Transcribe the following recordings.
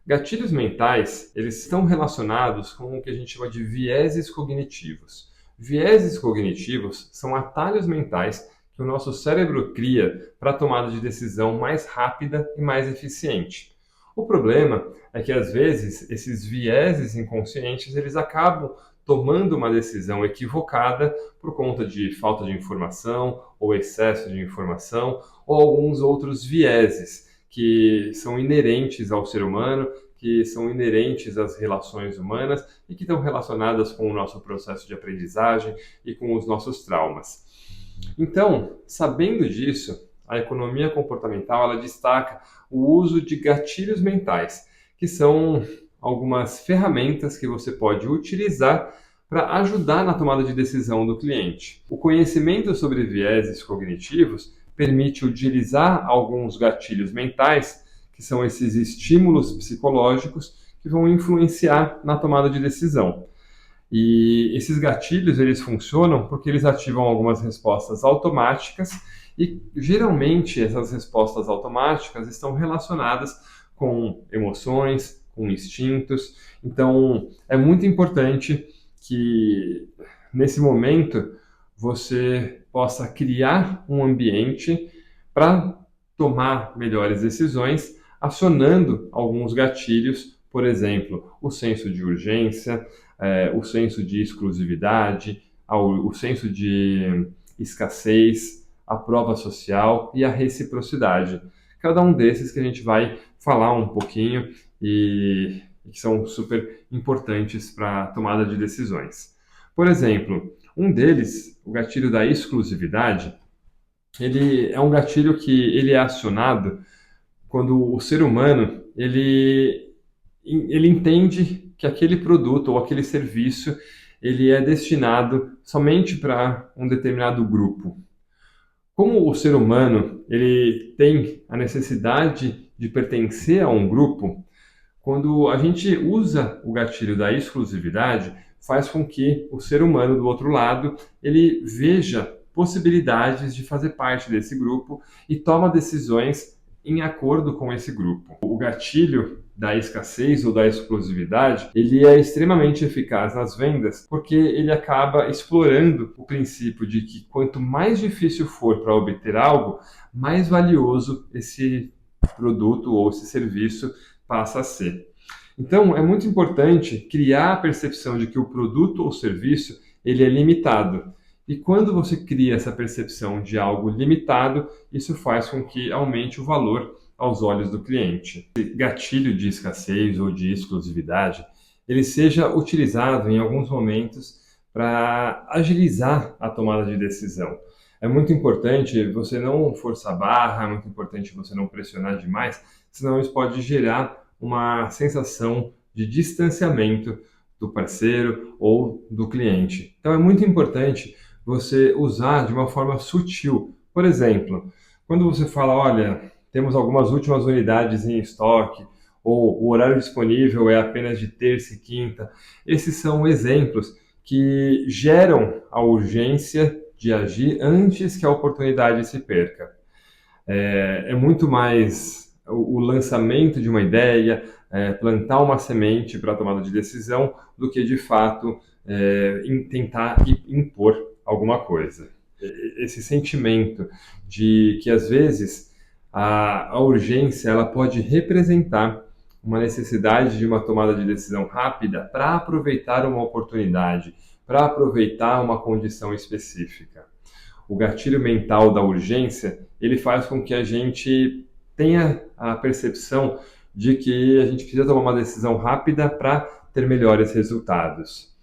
Gatilhos mentais, eles estão relacionados com o que a gente chama de vieses cognitivos. Vieses cognitivos são atalhos mentais que o nosso cérebro cria para a tomada de decisão mais rápida e mais eficiente. O problema é que às vezes esses vieses inconscientes eles acabam tomando uma decisão equivocada por conta de falta de informação ou excesso de informação ou alguns outros vieses que são inerentes ao ser humano, que são inerentes às relações humanas e que estão relacionadas com o nosso processo de aprendizagem e com os nossos traumas. Então, sabendo disso, a economia comportamental ela destaca o uso de gatilhos mentais, que são algumas ferramentas que você pode utilizar para ajudar na tomada de decisão do cliente. O conhecimento sobre vieses cognitivos permite utilizar alguns gatilhos mentais, que são esses estímulos psicológicos que vão influenciar na tomada de decisão. E esses gatilhos eles funcionam porque eles ativam algumas respostas automáticas e geralmente essas respostas automáticas estão relacionadas com emoções, com instintos. Então é muito importante que nesse momento você possa criar um ambiente para tomar melhores decisões, acionando alguns gatilhos, por exemplo, o senso de urgência, o senso de exclusividade, o senso de escassez, a prova social e a reciprocidade. Cada um desses que a gente vai falar um pouquinho e que são super importantes para a tomada de decisões. Por exemplo, um deles, o gatilho da exclusividade, ele é um gatilho que ele é acionado quando o ser humano ele entende que aquele produto ou aquele serviço ele é destinado somente para um determinado grupo. Como o ser humano ele tem a necessidade de pertencer a um grupo, quando a gente usa o gatilho da exclusividade, faz com que o ser humano do outro lado ele veja possibilidades de fazer parte desse grupo e toma decisões em acordo com esse grupo. O gatilho da escassez ou da exclusividade, ele é extremamente eficaz nas vendas porque ele acaba explorando o princípio de que quanto mais difícil for para obter algo, mais valioso esse produto ou esse serviço passa a ser. Então, é muito importante criar a percepção de que o produto ou serviço ele é limitado. E quando você cria essa percepção de algo limitado, isso faz com que aumente o valor aos olhos do cliente. Esse gatilho de escassez ou de exclusividade, ele seja utilizado em alguns momentos para agilizar a tomada de decisão. É muito importante você não forçar a barra, é muito importante você não pressionar demais, senão isso pode gerar uma sensação de distanciamento do parceiro ou do cliente. Então é muito importante você usar de uma forma sutil. Por exemplo, quando você fala, olha, temos algumas últimas unidades em estoque, ou o horário disponível é apenas de terça e quinta, esses são exemplos que geram a urgência de agir antes que a oportunidade se perca. É muito mais o lançamento de uma ideia, plantar uma semente para a tomada de decisão, do que de fato tentar impor alguma coisa. Esse sentimento de que às vezes a urgência ela pode representar uma necessidade de uma tomada de decisão rápida para aproveitar uma oportunidade, para aproveitar uma condição específica. O gatilho mental da urgência, ele faz com que a gente tenha a percepção de que a gente precisa tomar uma decisão rápida para ter melhores resultados.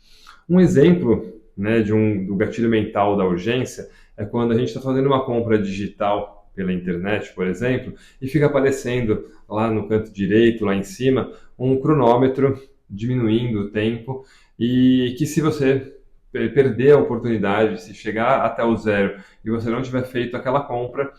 Um exemplo, né, do gatilho mental da urgência é quando a gente está fazendo uma compra digital pela internet, por exemplo, e fica aparecendo lá no canto direito, lá em cima, um cronômetro diminuindo o tempo e que se você perder a oportunidade, se chegar até o zero e você não tiver feito aquela compra,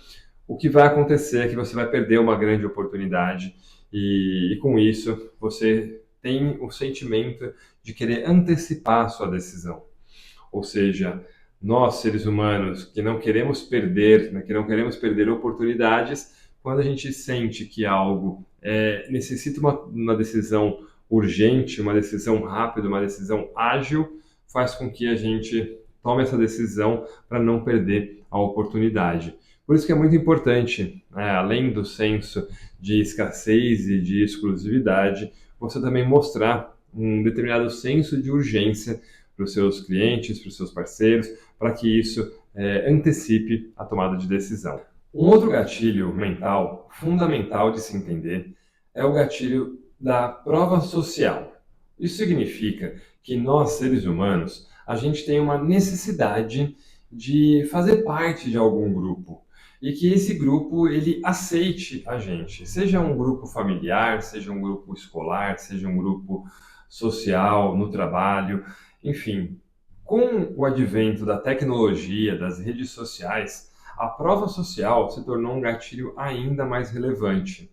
o que vai acontecer é que você vai perder uma grande oportunidade e com isso você tem o sentimento de querer antecipar a sua decisão. Ou seja, nós seres humanos que não queremos perder, né, que não queremos perder oportunidades, quando a gente sente que algo necessita uma decisão urgente, uma decisão rápida, uma decisão ágil, faz com que a gente tome essa decisão para não perder a oportunidade. Por isso que é muito importante, né, além do senso de escassez e de exclusividade, você também mostrar um determinado senso de urgência para os seus clientes, para os seus parceiros, para que isso antecipe a tomada de decisão. Um outro gatilho mental fundamental de se entender é o gatilho da prova social. Isso significa que nós, seres humanos, a gente tem uma necessidade de fazer parte de algum grupo e que esse grupo ele aceite a gente, seja um grupo familiar, seja um grupo escolar, seja um grupo social, no trabalho, enfim. Com o advento da tecnologia, das redes sociais, a prova social se tornou um gatilho ainda mais relevante.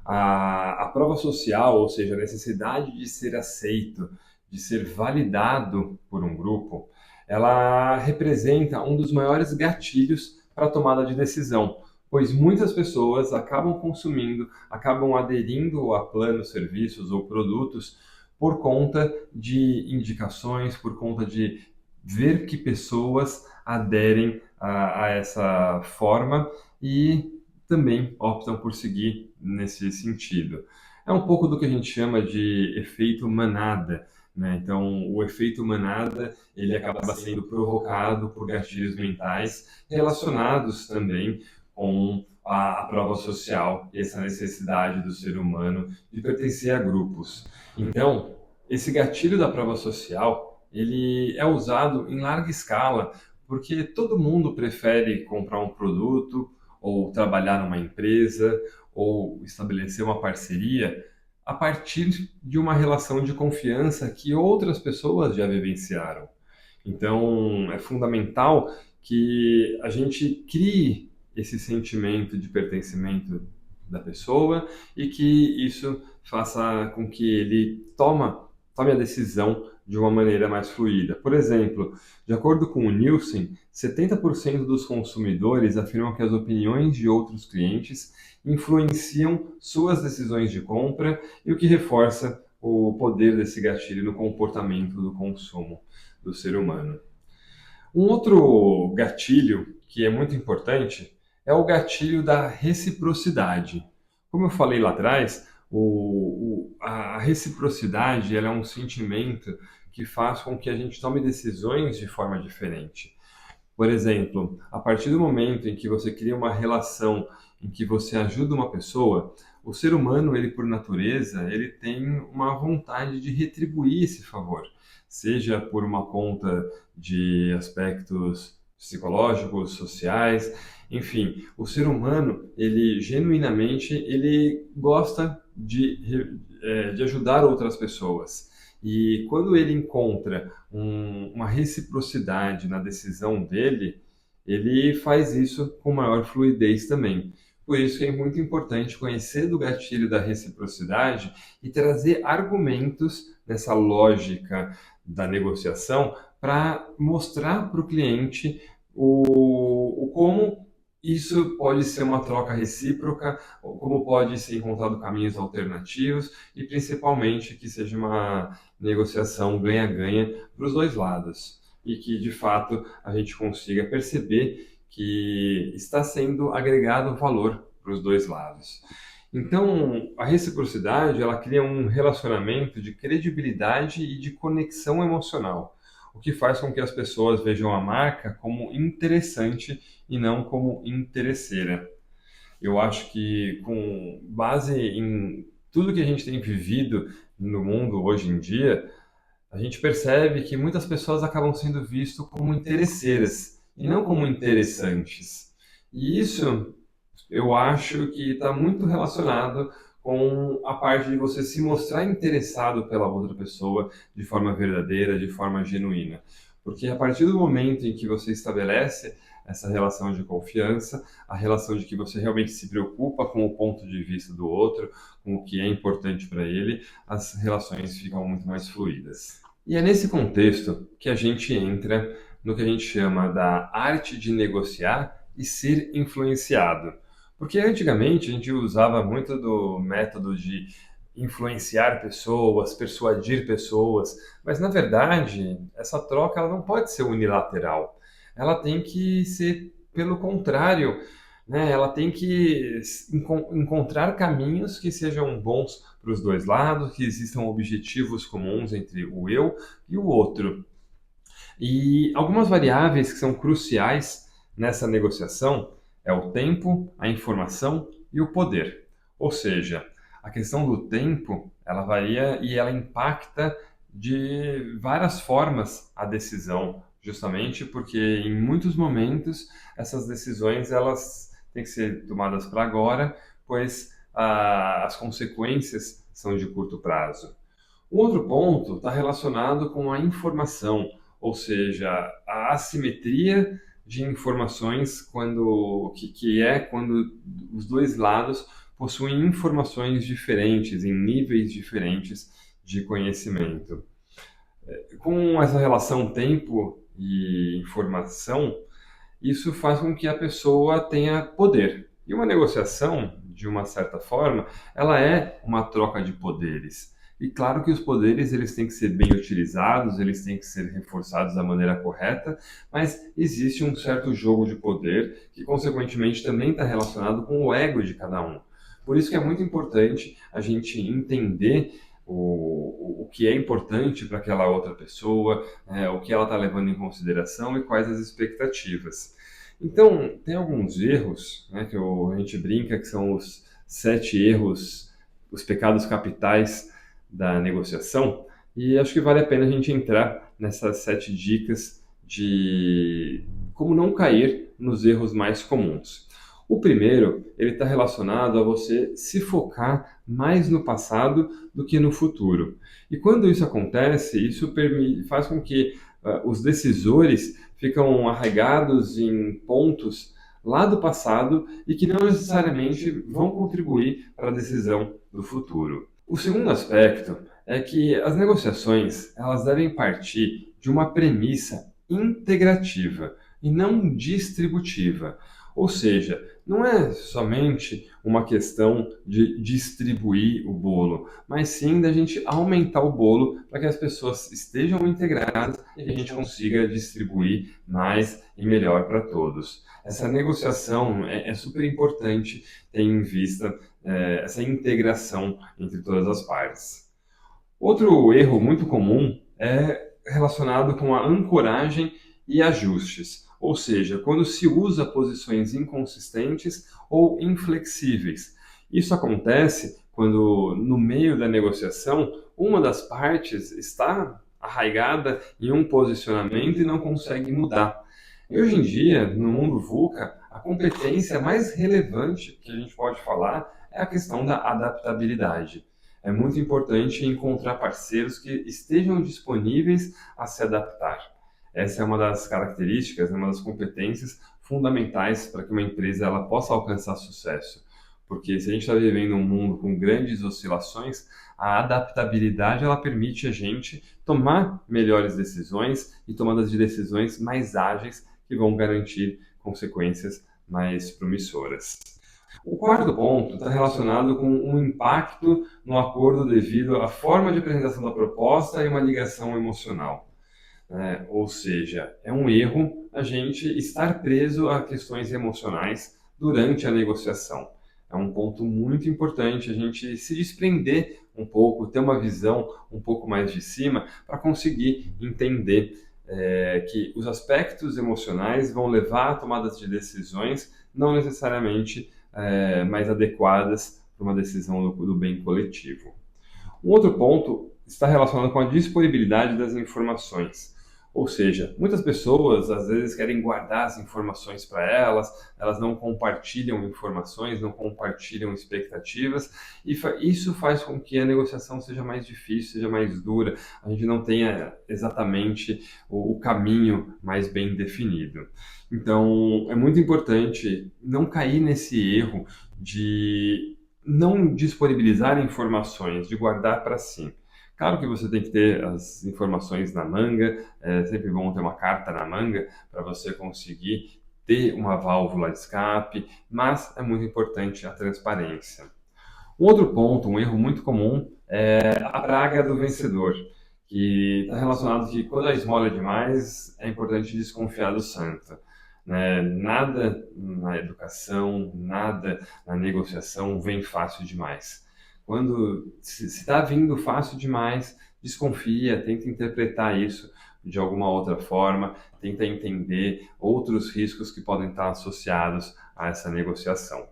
A prova social, ou seja, a necessidade de ser aceito, de ser validado por um grupo, ela representa um dos maiores gatilhos para a tomada de decisão, pois muitas pessoas acabam consumindo, acabam aderindo a planos, serviços ou produtos por conta de indicações, por conta de ver que pessoas aderem a essa forma e também optam por seguir nesse sentido. É um pouco do que a gente chama de efeito manada, né? Então, o efeito manada, ele acaba sendo provocado por gatilhos mentais relacionados também com a prova social, essa necessidade do ser humano de pertencer a grupos. Então, esse gatilho da prova social, ele é usado em larga escala, porque todo mundo prefere comprar um produto ou trabalhar numa empresa, ou estabelecer uma parceria a partir de uma relação de confiança que outras pessoas já vivenciaram. Então, é fundamental que a gente crie esse sentimento de pertencimento da pessoa e que isso faça com que ele tome a decisão de uma maneira mais fluida. Por exemplo, de acordo com o Nielsen, 70% dos consumidores afirmam que as opiniões de outros clientes influenciam suas decisões de compra e o que reforça o poder desse gatilho no comportamento do consumo do ser humano. Um outro gatilho que é muito importante é o gatilho da reciprocidade. Como eu falei lá atrás, a reciprocidade ela é um sentimento que faz com que a gente tome decisões de forma diferente. Por exemplo, a partir do momento em que você cria uma relação em que você ajuda uma pessoa, o ser humano, ele por natureza, ele tem uma vontade de retribuir esse favor, seja por uma conta de aspectos psicológicos, sociais, enfim, o ser humano, ele genuinamente, ele gosta de ajudar outras pessoas. E quando ele encontra uma reciprocidade na decisão dele, ele faz isso com maior fluidez também. Por isso que é muito importante conhecer do gatilho da reciprocidade e trazer argumentos nessa lógica da negociação para mostrar para o cliente o como isso pode ser uma troca recíproca, ou como pode ser encontrado caminhos alternativos e principalmente que seja uma negociação ganha-ganha para os dois lados e que de fato a gente consiga perceber que está sendo agregado valor para os dois lados. Então, a reciprocidade, ela cria um relacionamento de credibilidade e de conexão emocional, o que faz com que as pessoas vejam a marca como interessante e não como interesseira. Eu acho que com base em tudo que a gente tem vivido no mundo hoje em dia, a gente percebe que muitas pessoas acabam sendo vistas como interesseiras e não como interessantes. E isso eu acho que está muito relacionado com a parte de você se mostrar interessado pela outra pessoa de forma verdadeira, de forma genuína. Porque a partir do momento em que você estabelece essa relação de confiança, a relação de que você realmente se preocupa com o ponto de vista do outro, com o que é importante para ele, as relações ficam muito mais fluídas. E é nesse contexto que a gente entra no que a gente chama da arte de negociar e ser influenciado. Porque antigamente a gente usava muito do método de influenciar pessoas, persuadir pessoas, mas na verdade essa troca ela não pode ser unilateral. Ela tem que ser pelo contrário, né? Ela tem que encontrar caminhos que sejam bons para os dois lados, que existam objetivos comuns entre o eu e o outro. E algumas variáveis que são cruciais nessa negociação é o tempo, a informação e o poder. Ou seja, a questão do tempo, ela varia e ela impacta de várias formas a decisão, justamente porque em muitos momentos essas decisões elas têm que ser tomadas para agora, pois as consequências são de curto prazo. O outro ponto está relacionado com a informação, ou seja, a assimetria de informações que é quando os dois lados possuem informações diferentes, em níveis diferentes de conhecimento. Com essa relação tempo e informação, isso faz com que a pessoa tenha poder. E uma negociação, de uma certa forma, ela é uma troca de poderes. E claro que os poderes eles têm que ser bem utilizados, eles têm que ser reforçados da maneira correta, mas existe um certo jogo de poder que, consequentemente, também está relacionado com o ego de cada um. Por isso que é muito importante a gente entender o que é importante para aquela outra pessoa, o que ela está levando em consideração e quais as expectativas. Então, tem alguns erros, né, a gente brinca que são os 7 erros, os pecados capitais da negociação, e acho que vale a pena a gente entrar nessas 7 dicas de como não cair nos erros mais comuns. O primeiro, ele está relacionado a você se focar mais no passado do que no futuro. E quando isso acontece, isso faz com que os decisores ficam arraigados em pontos lá do passado e que não necessariamente vão contribuir para a decisão do futuro. O segundo aspecto é que as negociações elas devem partir de uma premissa integrativa e não distributiva. Ou seja, não é somente uma questão de distribuir o bolo, mas sim da gente aumentar o bolo para que as pessoas estejam integradas e que a gente consiga distribuir mais e melhor para todos. Essa negociação é super importante ter em vista essa integração entre todas as partes. Outro erro muito comum é relacionado com a ancoragem e ajustes, ou seja, quando se usa posições inconsistentes ou inflexíveis. Isso acontece quando, no meio da negociação, uma das partes está arraigada em um posicionamento e não consegue mudar. E hoje em dia, no mundo VUCA, a competência mais relevante que a gente pode falar é a questão da adaptabilidade. É muito importante encontrar parceiros que estejam disponíveis a se adaptar. Essa é uma das características, uma das competências fundamentais para que uma empresa ela possa alcançar sucesso. Porque se a gente está vivendo um mundo com grandes oscilações, a adaptabilidade ela permite a gente tomar melhores decisões e tomadas de decisões mais ágeis que vão garantir consequências mais promissoras. O quarto ponto está relacionado com um impacto no acordo devido à forma de apresentação da proposta e uma ligação emocional. Ou seja, é um erro a gente estar preso a questões emocionais durante a negociação. É um ponto muito importante a gente se desprender um pouco, ter uma visão um pouco mais de cima para conseguir entender que os aspectos emocionais vão levar a tomadas de decisões não necessariamente mais adequadas para uma decisão do bem coletivo. Um outro ponto está relacionado com a disponibilidade das informações. Ou seja, muitas pessoas às vezes querem guardar as informações para elas, elas não compartilham informações, não compartilham expectativas, e isso faz com que a negociação seja mais difícil, seja mais dura, a gente não tenha exatamente o caminho mais bem definido. Então, é muito importante não cair nesse erro de não disponibilizar informações, de guardar para si. Claro que você tem que ter as informações na manga, é sempre bom ter uma carta na manga para você conseguir ter uma válvula de escape, mas é muito importante a transparência. Um outro ponto, um erro muito comum, é a praga do vencedor, que está relacionado que quando a esmola é demais, é importante desconfiar do santo. Né? Nada na educação, nada na negociação vem fácil demais. Quando se está vindo fácil demais, desconfia, tenta interpretar isso de alguma outra forma, tenta entender outros riscos que podem estar associados a essa negociação.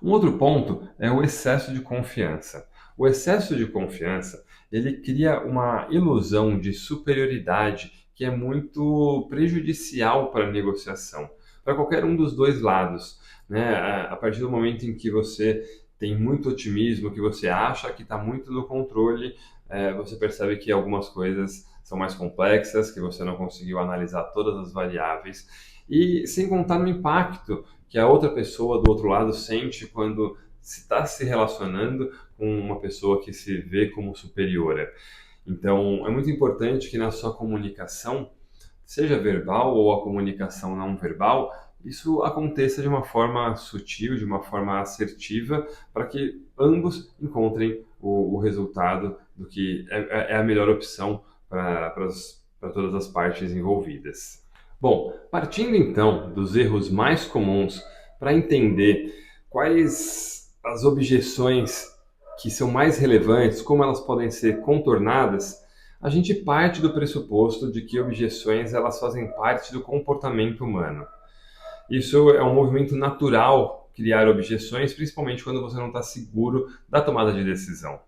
Um outro ponto é o excesso de confiança. O excesso de confiança, ele cria uma ilusão de superioridade que é muito prejudicial para a negociação, para qualquer um dos dois lados, né? A partir do momento em que você tem muito otimismo, que você acha que está muito no controle, você percebe que algumas coisas são mais complexas, que você não conseguiu analisar todas as variáveis, e sem contar no impacto que a outra pessoa do outro lado sente quando se está se relacionando com uma pessoa que se vê como superior. Então, é muito importante que na sua comunicação, seja verbal ou a comunicação não verbal, isso aconteça de uma forma sutil, de uma forma assertiva, para que ambos encontrem o resultado do que é a melhor opção para todas as partes envolvidas. Bom, partindo então dos erros mais comuns para entender quais as objeções que são mais relevantes, como elas podem ser contornadas, a gente parte do pressuposto de que objeções elas fazem parte do comportamento humano. Isso é um movimento natural criar objeções, principalmente quando você não está seguro da tomada de decisão.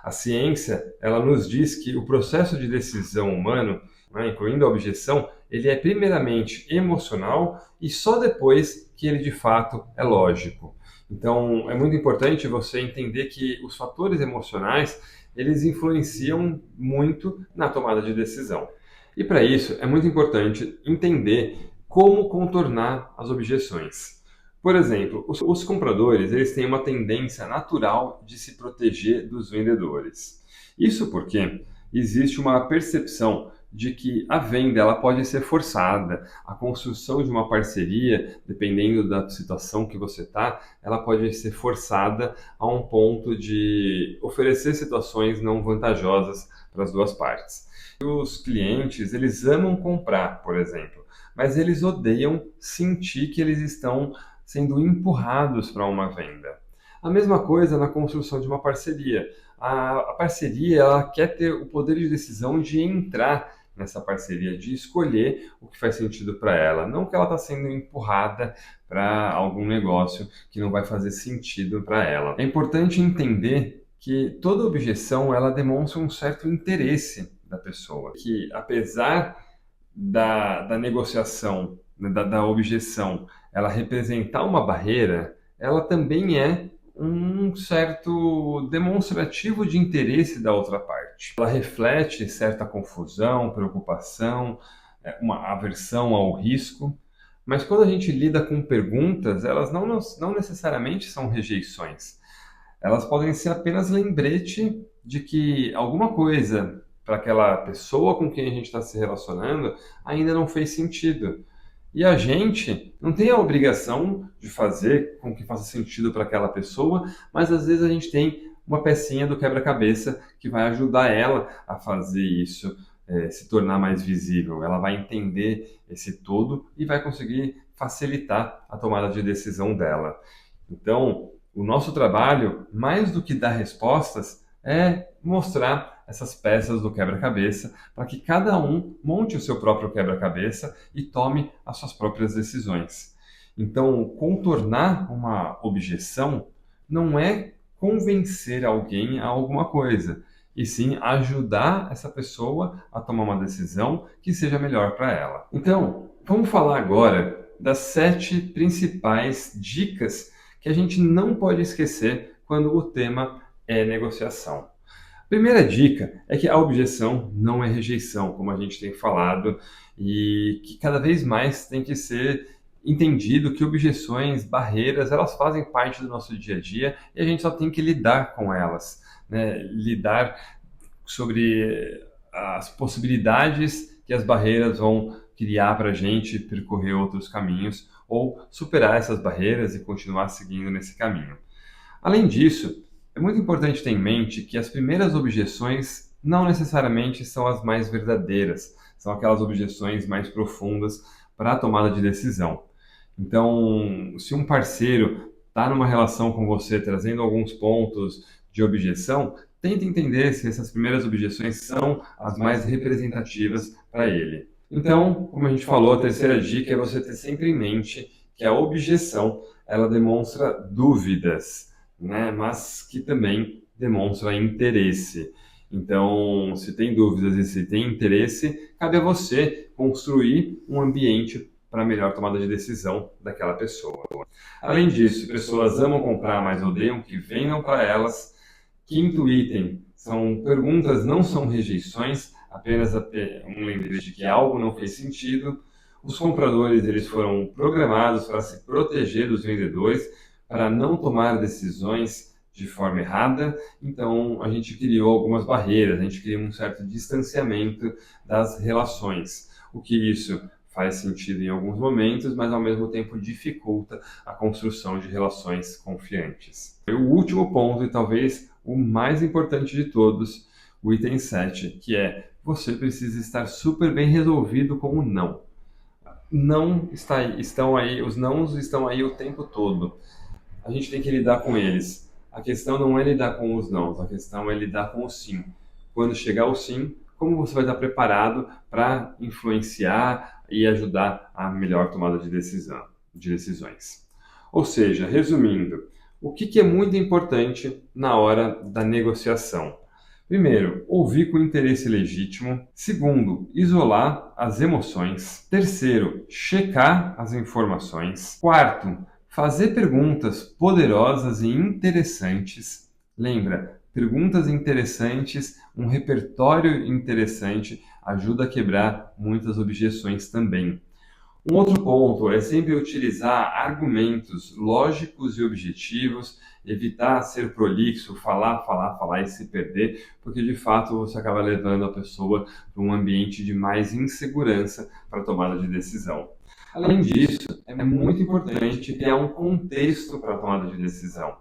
A ciência, ela nos diz que o processo de decisão humano, né, incluindo a objeção, ele é primeiramente emocional e só depois que ele de fato é lógico. Então, é muito importante você entender que os fatores emocionais, eles influenciam muito na tomada de decisão. E para isso, é muito importante entender como contornar as objeções. Por exemplo, os compradores eles têm uma tendência natural de se proteger dos vendedores. Isso porque existe uma percepção de que a venda ela pode ser forçada, a construção de uma parceria, dependendo da situação que você está, ela pode ser forçada a um ponto de oferecer situações não vantajosas para as duas partes. Os clientes, eles amam comprar, por exemplo, mas eles odeiam sentir que eles estão sendo empurrados para uma venda. A mesma coisa na construção de uma parceria. A parceria ela quer ter o poder de decisão de entrar nessa parceria, de escolher o que faz sentido para ela, não que ela está sendo empurrada para algum negócio que não vai fazer sentido para ela. É importante entender que toda objeção ela demonstra um certo interesse da pessoa, que apesar da negociação, né, da objeção, ela representar uma barreira, ela também é um certo demonstrativo de interesse da outra parte. Ela reflete certa confusão, preocupação, uma aversão ao risco, mas quando a gente lida com perguntas, elas não necessariamente são rejeições. Elas podem ser apenas lembrete de que alguma coisa para aquela pessoa com quem a gente está se relacionando ainda não fez sentido. E a gente não tem a obrigação de fazer com que faça sentido para aquela pessoa, mas às vezes a gente tem uma pecinha do quebra-cabeça que vai ajudar ela a fazer isso se tornar mais visível. Ela vai entender esse todo e vai conseguir facilitar a tomada de decisão dela. Então, o nosso trabalho, mais do que dar respostas, é mostrar essas peças do quebra-cabeça para que cada um monte o seu próprio quebra-cabeça e tome as suas próprias decisões. Então, contornar uma objeção não é convencer alguém a alguma coisa, e sim ajudar essa pessoa a tomar uma decisão que seja melhor para ela. Então, vamos falar agora das 7 principais dicas que a gente não pode esquecer quando o tema é negociação. Primeira dica é que a objeção não é rejeição, como a gente tem falado, e que cada vez mais tem que ser entendido que objeções, barreiras, elas fazem parte do nosso dia a dia e a gente só tem que lidar com elas, né? Lidar sobre as possibilidades que as barreiras criar para a gente percorrer outros caminhos ou superar essas barreiras e continuar seguindo nesse caminho. Além disso, é muito importante ter em mente que as primeiras objeções não necessariamente são as mais verdadeiras, são aquelas objeções mais profundas para a tomada de decisão. Então, se um parceiro está numa relação com você trazendo alguns pontos de objeção, tente entender se essas primeiras objeções são as mais representativas para ele. Então, como a gente falou, a terceira dica é você ter sempre em mente que a objeção ela demonstra dúvidas, né? Mas que também demonstra interesse. Então, se tem dúvidas e se tem interesse, cabe a você construir um ambiente para a melhor tomada de decisão daquela pessoa. Além disso, pessoas amam comprar, mas odeiam que vendam para elas. Quinto item, são perguntas, não são rejeições, apenas um lembrete de que algo não fez sentido. Os compradores eles foram programados para se proteger dos vendedores, para não tomar decisões de forma errada, então a gente criou algumas barreiras, a gente criou um certo distanciamento das relações. O que isso faz sentido em alguns momentos, mas ao mesmo tempo dificulta a construção de relações confiantes. O último ponto, e talvez o mais importante de todos, o item 7, que é você precisa estar super bem resolvido com o não. Não está aí, estão aí, os nãos estão aí o tempo todo. A gente tem que lidar com eles. A questão não é lidar com os nãos, a questão é lidar com o sim. Quando chegar o sim, como você vai estar preparado para influenciar e ajudar a melhor tomada de decisões. Ou seja, resumindo, o que é muito importante na hora da negociação? Primeiro, ouvir com interesse legítimo. Segundo, isolar as emoções. Terceiro, checar as informações. Quarto, fazer perguntas poderosas e interessantes. Lembra, perguntas interessantes, um repertório interessante ajuda a quebrar muitas objeções também. Um outro ponto é sempre utilizar argumentos lógicos e objetivos, evitar ser prolixo, falar e se perder, porque de fato você acaba levando a pessoa para um ambiente de mais insegurança para a tomada de decisão. Além disso, é muito importante criar um contexto para a tomada de decisão.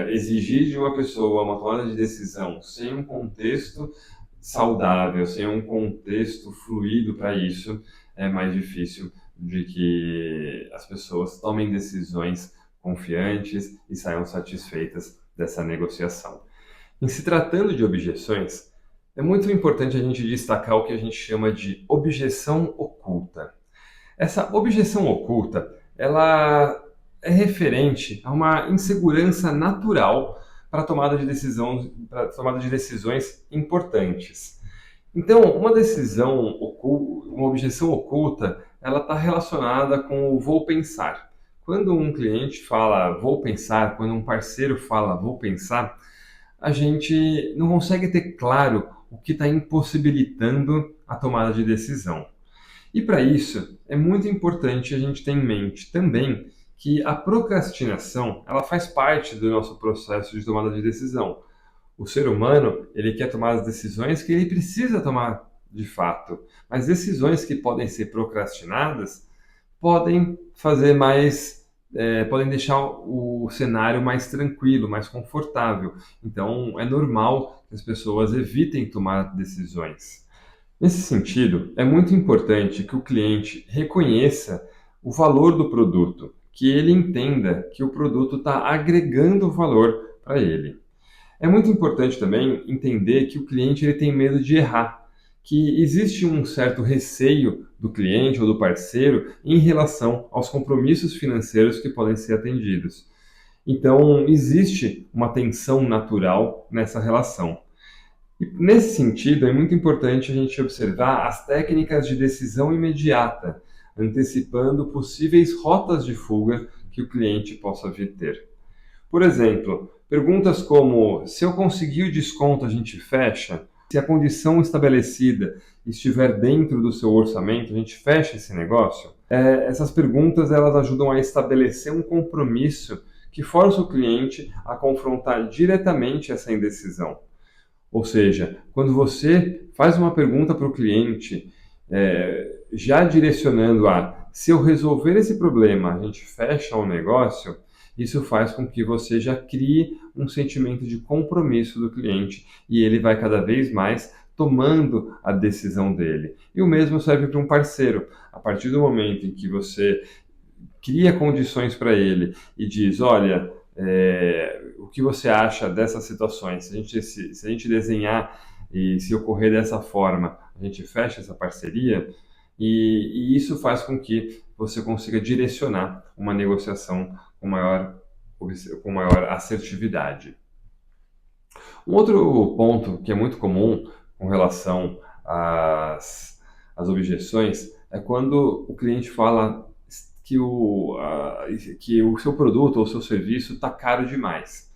Exigir de uma pessoa uma tomada de decisão sem um contexto saudável, sem um contexto fluido para isso, é mais difícil de que as pessoas tomem decisões confiantes e saiam satisfeitas dessa negociação. Em se tratando de objeções, é muito importante a gente destacar o que a gente chama de objeção oculta. Essa objeção oculta, ela é referente a uma insegurança natural para a tomada de decisões importantes. Então, uma objeção oculta, ela está relacionada com o vou pensar. Quando um cliente fala vou pensar, quando um parceiro fala vou pensar, a gente não consegue ter claro o que está impossibilitando a tomada de decisão. E para isso, é muito importante a gente ter em mente também que a procrastinação, ela faz parte do nosso processo de tomada de decisão. O ser humano, ele quer tomar as decisões que ele precisa tomar de fato, mas decisões que podem ser procrastinadas podem podem deixar o cenário mais tranquilo, mais confortável. Então, é normal que as pessoas evitem tomar decisões. Nesse sentido, é muito importante que o cliente reconheça o valor do produto, que ele entenda que o produto está agregando valor para ele. É muito importante também entender que o cliente ele tem medo de errar, que existe um certo receio do cliente ou do parceiro em relação aos compromissos financeiros que podem ser atendidos. Então, existe uma tensão natural nessa relação. E nesse sentido, é muito importante a gente observar as técnicas de decisão imediata, antecipando possíveis rotas de fuga que o cliente possa vir ter. Por exemplo, perguntas como: se eu conseguir o desconto, a gente fecha? Se a condição estabelecida estiver dentro do seu orçamento, a gente fecha esse negócio? Essas perguntas elas ajudam a estabelecer um compromisso que força o cliente a confrontar diretamente essa indecisão. Ou seja, quando você faz uma pergunta para o cliente, já direcionando a, se eu resolver esse problema, a gente fecha o negócio, isso faz com que você já crie um sentimento de compromisso do cliente e ele vai cada vez mais tomando a decisão dele. E o mesmo serve para um parceiro. A partir do momento em que você cria condições para ele e diz, olha, o que você acha dessas situações? Se a gente desenhar e se ocorrer dessa forma, a gente fecha essa parceria e isso faz com que você consiga direcionar uma negociação com maior assertividade. Um outro ponto que é muito comum com relação às objeções é quando o cliente fala que o seu produto ou o seu serviço está caro demais.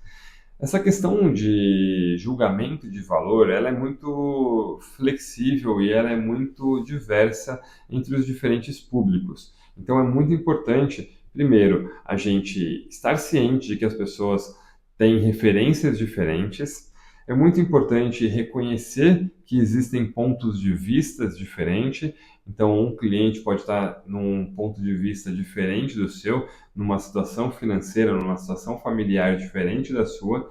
Essa questão de julgamento de valor, ela é muito flexível e ela é muito diversa entre os diferentes públicos. Então é muito importante, primeiro, a gente estar ciente de que as pessoas têm referências diferentes. É muito importante reconhecer que existem pontos de vista diferentes. Então, um cliente pode estar num ponto de vista diferente do seu, numa situação financeira, numa situação familiar diferente da sua,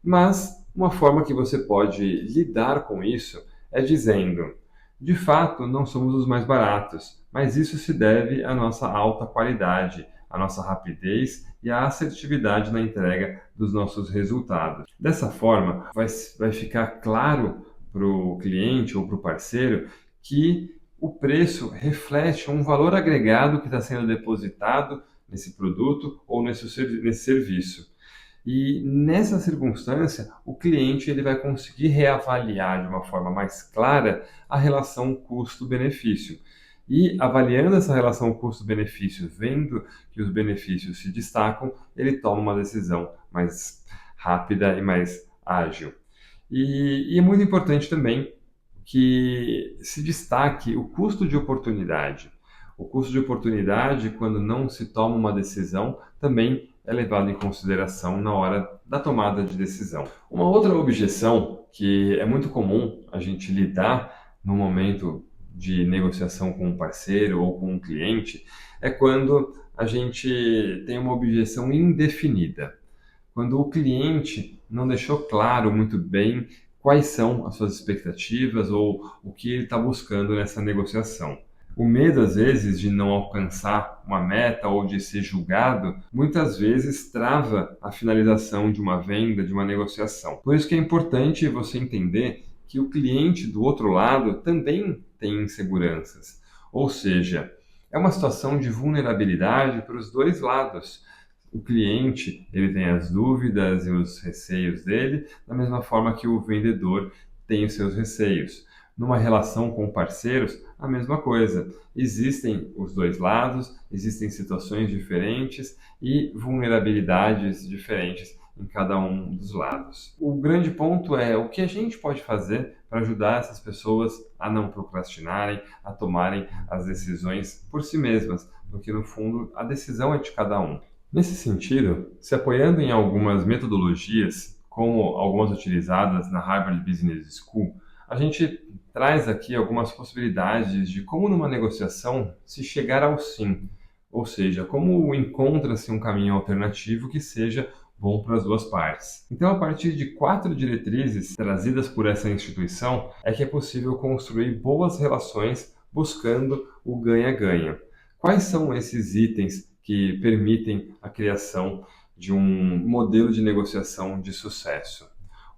mas uma forma que você pode lidar com isso é dizendo: de fato, não somos os mais baratos, mas isso se deve à nossa alta qualidade, à nossa rapidez e à assertividade na entrega dos nossos resultados. Dessa forma, vai ficar claro para o cliente ou para o parceiro que o preço reflete um valor agregado que está sendo depositado nesse produto ou nesse serviço. E nessa circunstância, o cliente ele vai conseguir reavaliar de uma forma mais clara a relação custo-benefício. E avaliando essa relação custo-benefício, vendo que os benefícios se destacam, ele toma uma decisão mais rápida e mais ágil. E é muito importante também que se destaque o custo de oportunidade. O custo de oportunidade, quando não se toma uma decisão, também é levado em consideração na hora da tomada de decisão. Uma outra objeção que é muito comum a gente lidar no momento de negociação com um parceiro ou com um cliente é quando a gente tem uma objeção indefinida. Quando o cliente não deixou claro muito bem quais são as suas expectativas ou o que ele está buscando nessa negociação. O medo, às vezes, de não alcançar uma meta ou de ser julgado, muitas vezes trava a finalização de uma venda, de uma negociação. Por isso que é importante você entender que o cliente do outro lado também tem inseguranças. Ou seja, é uma situação de vulnerabilidade para os dois lados. O cliente, ele tem as dúvidas e os receios dele, da mesma forma que o vendedor tem os seus receios. Numa relação com parceiros, a mesma coisa. Existem os dois lados, existem situações diferentes e vulnerabilidades diferentes em cada um dos lados. O grande ponto é o que a gente pode fazer para ajudar essas pessoas a não procrastinarem, a tomarem as decisões por si mesmas, porque no fundo a decisão é de cada um. Nesse sentido, se apoiando em algumas metodologias, como algumas utilizadas na Harvard Business School, a gente traz aqui algumas possibilidades de como numa negociação se chegar ao sim, ou seja, como encontra-se um caminho alternativo que seja bom para as duas partes. Então, a partir de 4 diretrizes trazidas por essa instituição, é que é possível construir boas relações buscando o ganha-ganha. Quais são esses itens que permitem a criação de um modelo de negociação de sucesso?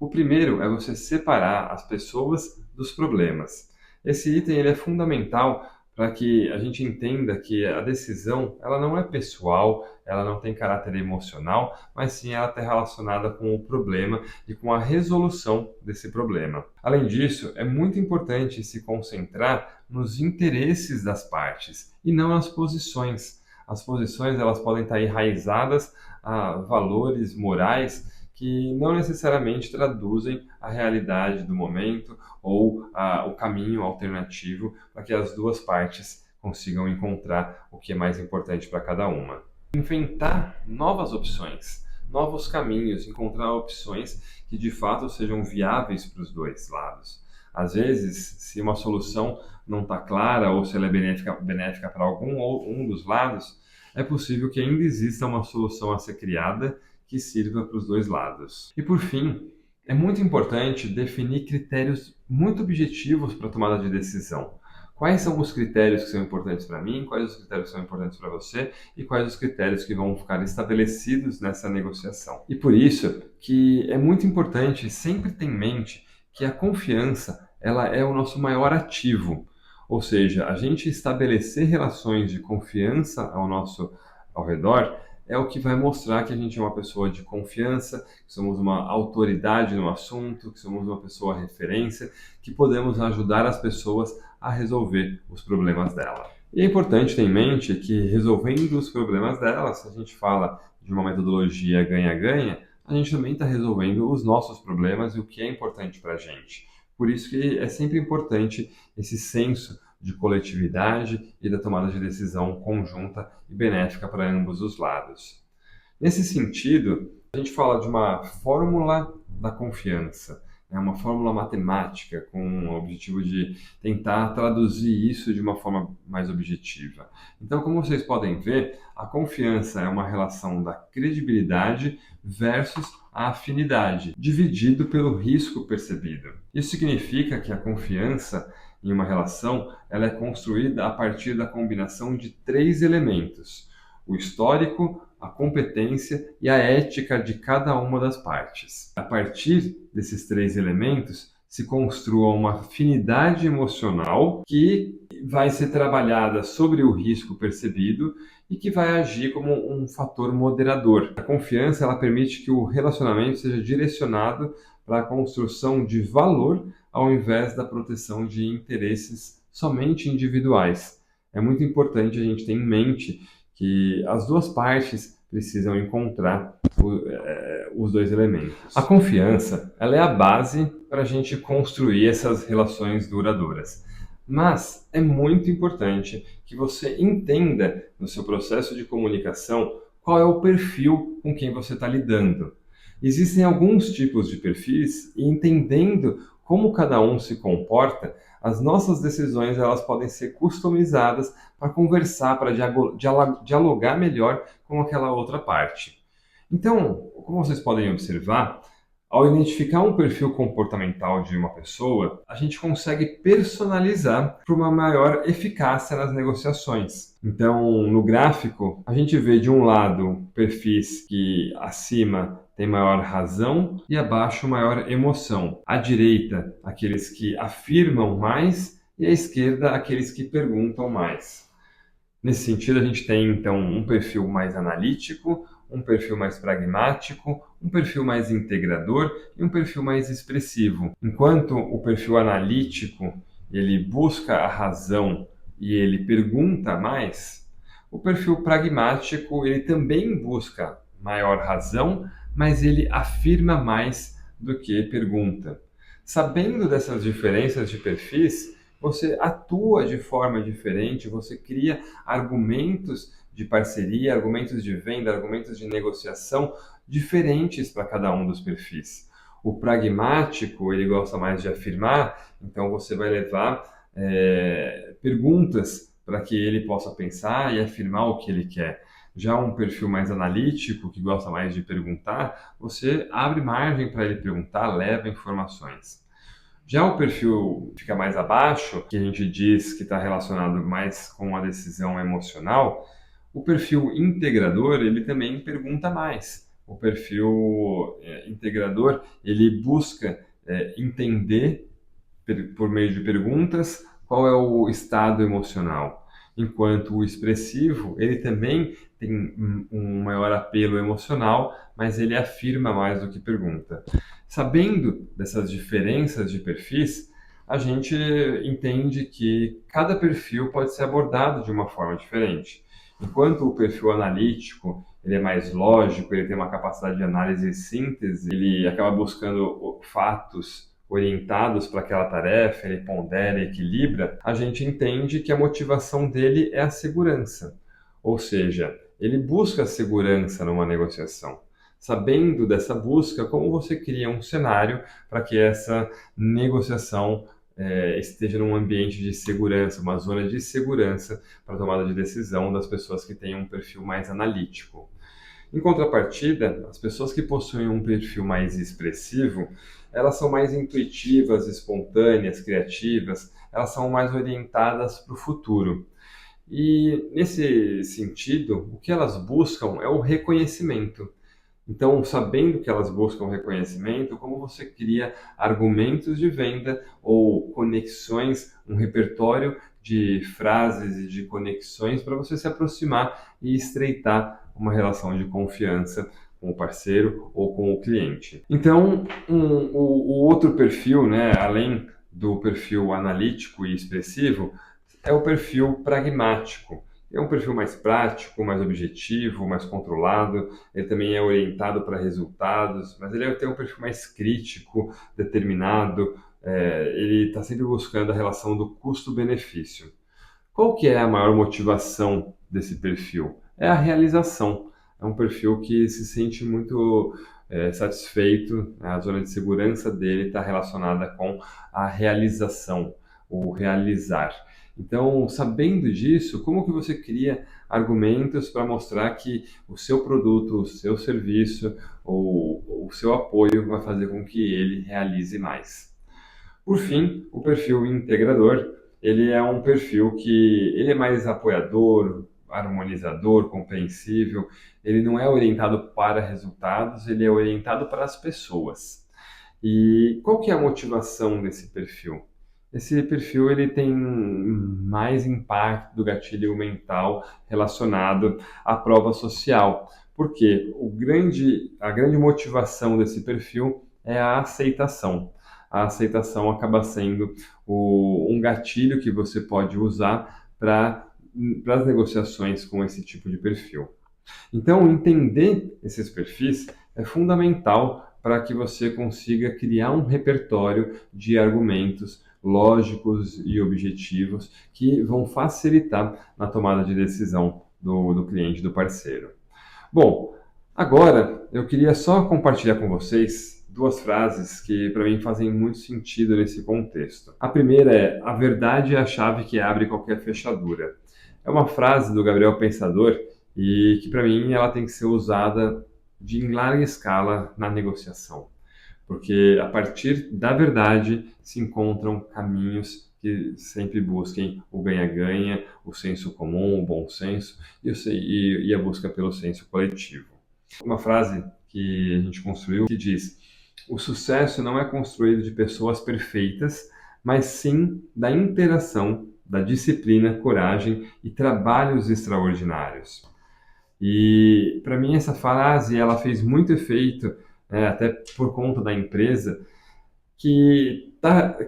O primeiro é você separar as pessoas dos problemas. Esse item ele é fundamental para que a gente entenda que a decisão ela não é pessoal, ela não tem caráter emocional, mas sim ela está relacionada com o problema e com a resolução desse problema. Além disso, é muito importante se concentrar nos interesses das partes e não nas posições. As posições elas podem estar enraizadas a valores morais que não necessariamente traduzem a realidade do momento ou o caminho alternativo para que as duas partes consigam encontrar o que é mais importante para cada uma. Inventar novas opções, novos caminhos, encontrar opções que de fato sejam viáveis para os dois lados. Às vezes, se uma solução não está clara ou se ela é benéfica para algum ou um dos lados, é possível que ainda exista uma solução a ser criada que sirva para os dois lados. E por fim, é muito importante definir critérios muito objetivos para a tomada de decisão. Quais são os critérios que são importantes para mim, quais os critérios que são importantes para você e quais os critérios que vão ficar estabelecidos nessa negociação. E por isso que é muito importante sempre ter em mente que a confiança ela é o nosso maior ativo. Ou seja, a gente estabelecer relações de confiança ao redor é o que vai mostrar que a gente é uma pessoa de confiança, que somos uma autoridade no assunto, que somos uma pessoa referência, que podemos ajudar as pessoas a resolver os problemas dela. E é importante ter em mente que resolvendo os problemas dela, se a gente fala de uma metodologia ganha-ganha, a gente também está resolvendo os nossos problemas e o que é importante para a gente. Por isso que é sempre importante esse senso de coletividade e da tomada de decisão conjunta e benéfica para ambos os lados. Nesse sentido, a gente fala de uma fórmula da confiança, né? Uma fórmula matemática com o objetivo de tentar traduzir isso de uma forma mais objetiva. Então, como vocês podem ver, a confiança é uma relação da credibilidade versus a afinidade, dividido pelo risco percebido. Isso significa que a confiança em uma relação ela é construída a partir da combinação de três elementos: o histórico, a competência e a ética de cada uma das partes. A partir desses três elementos, se construa uma afinidade emocional que vai ser trabalhada sobre o risco percebido e que vai agir como um fator moderador. A confiança ela permite que o relacionamento seja direcionado para a construção de valor ao invés da proteção de interesses somente individuais. É muito importante a gente ter em mente que as duas partes precisam encontrar os dois elementos. A confiança ela é a base para a gente construir essas relações duradouras. Mas é muito importante que você entenda no seu processo de comunicação qual é o perfil com quem você está lidando. Existem alguns tipos de perfis e entendendo como cada um se comporta, as nossas decisões elas podem ser customizadas para conversar, para dialogar melhor com aquela outra parte. Então, como vocês podem observar, ao identificar um perfil comportamental de uma pessoa, a gente consegue personalizar para uma maior eficácia nas negociações. Então, no gráfico, a gente vê de um lado perfis que acima tem maior razão e abaixo maior emoção. À direita, aqueles que afirmam mais e à esquerda, aqueles que perguntam mais. Nesse sentido, a gente tem então um perfil mais analítico, um perfil mais pragmático, um perfil mais integrador e um perfil mais expressivo. Enquanto o perfil analítico ele busca a razão e ele pergunta mais, o perfil pragmático ele também busca maior razão, mas ele afirma mais do que pergunta. Sabendo dessas diferenças de perfis, você atua de forma diferente, você cria argumentos de parceria, argumentos de venda, argumentos de negociação diferentes para cada um dos perfis. O pragmático, ele gosta mais de afirmar, então você vai levar perguntas para que ele possa pensar e afirmar o que ele quer. Já um perfil mais analítico, que gosta mais de perguntar, você abre margem para ele perguntar, leva informações. Já o perfil fica mais abaixo, que a gente diz que está relacionado mais com a decisão emocional, o perfil integrador, ele também pergunta mais. O perfil integrador, ele busca entender, por meio de perguntas, qual é o estado emocional. Enquanto o expressivo, ele também tem um maior apelo emocional, mas ele afirma mais do que pergunta. Sabendo dessas diferenças de perfis, a gente entende que cada perfil pode ser abordado de uma forma diferente. Enquanto o perfil analítico ele é mais lógico, ele tem uma capacidade de análise e síntese, ele acaba buscando fatos orientados para aquela tarefa, ele pondera, equilibra, a gente entende que a motivação dele é a segurança. Ou seja, ele busca a segurança numa negociação. Sabendo dessa busca, como você cria um cenário para que essa negociação esteja num ambiente de segurança, uma zona de segurança para a tomada de decisão das pessoas que têm um perfil mais analítico. Em contrapartida, as pessoas que possuem um perfil mais expressivo, elas são mais intuitivas, espontâneas, criativas, elas são mais orientadas para o futuro. E nesse sentido, o que elas buscam é o reconhecimento. Então, sabendo que elas buscam reconhecimento, como você cria argumentos de venda ou conexões, um repertório de frases e de conexões para você se aproximar e estreitar uma relação de confiança com o parceiro ou com o cliente. Então, o outro perfil, né, além do perfil analítico e expressivo, é o perfil pragmático. É um perfil mais prático, mais objetivo, mais controlado. Ele também é orientado para resultados, mas ele tem um perfil mais crítico, determinado. Ele está sempre buscando a relação do custo-benefício. Qual que é a maior motivação desse perfil? É a realização. É um perfil que se sente muito satisfeito, né? A zona de segurança dele está relacionada com a realização, o realizar. Então, sabendo disso, como que você cria argumentos para mostrar que o seu produto, o seu serviço ou o seu apoio vai fazer com que ele realize mais? Por fim, o perfil integrador, ele é um perfil que ele é mais apoiador, harmonizador, compreensível. Ele não é orientado para resultados, ele é orientado para as pessoas. E qual que é a motivação desse perfil? Esse perfil ele tem mais impacto do gatilho mental relacionado à prova social, porque a grande motivação desse perfil é a aceitação. A aceitação acaba sendo um gatilho que você pode usar para as negociações com esse tipo de perfil. Então, entender esses perfis é fundamental para que você consiga criar um repertório de argumentos lógicos e objetivos que vão facilitar na tomada de decisão do cliente, do parceiro. Bom, agora eu queria só compartilhar com vocês duas frases que para mim fazem muito sentido nesse contexto. A primeira é: a verdade é a chave que abre qualquer fechadura. É uma frase do Gabriel Pensador e que para mim ela tem que ser usada em larga escala na negociação, porque a partir da verdade se encontram caminhos que sempre busquem o ganha-ganha, o senso comum, o bom senso e a busca pelo senso coletivo. Uma frase que a gente construiu que diz: o sucesso não é construído de pessoas perfeitas, mas sim da interação, da disciplina, coragem e trabalhos extraordinários. E para mim essa frase ela fez muito efeito, até por conta da empresa, que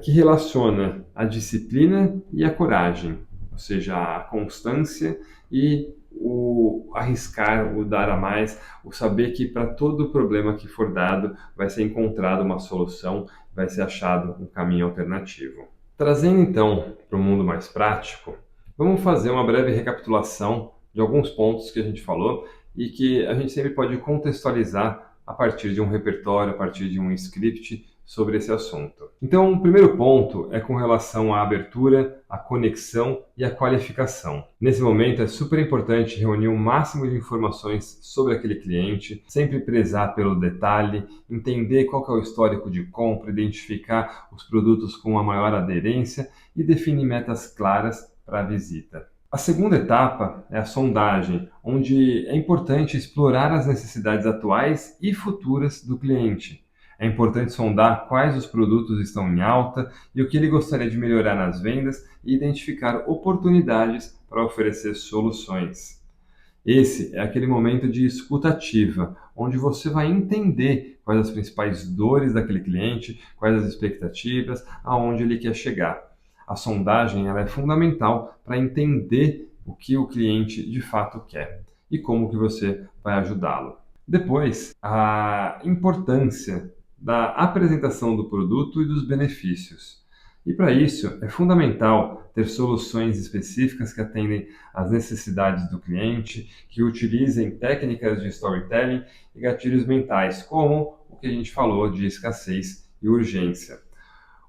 relaciona a disciplina e a coragem, ou seja, a constância e o arriscar, o dar a mais, o saber que para todo problema que for dado vai ser encontrada uma solução, vai ser achado um caminho alternativo. Trazendo então para o mundo mais prático, vamos fazer uma breve recapitulação de alguns pontos que a gente falou e que a gente sempre pode contextualizar a partir de um repertório, a partir de um script sobre esse assunto. Então, o primeiro ponto é com relação à abertura, à conexão e à qualificação. Nesse momento é super importante reunir o máximo de informações sobre aquele cliente, sempre prezar pelo detalhe, entender qual que é o histórico de compra, identificar os produtos com a maior aderência e definir metas claras para a visita. A segunda etapa é a sondagem, onde é importante explorar as necessidades atuais e futuras do cliente. É importante sondar quais os produtos estão em alta e o que ele gostaria de melhorar nas vendas e identificar oportunidades para oferecer soluções. Esse é aquele momento de escuta ativa, onde você vai entender quais as principais dores daquele cliente, quais as expectativas, aonde ele quer chegar. A sondagem ela é fundamental para entender o que o cliente de fato quer e como que você vai ajudá-lo. Depois, a importância da apresentação do produto e dos benefícios. E para isso, é fundamental ter soluções específicas que atendem às necessidades do cliente, que utilizem técnicas de storytelling e gatilhos mentais, como o que a gente falou de escassez e urgência.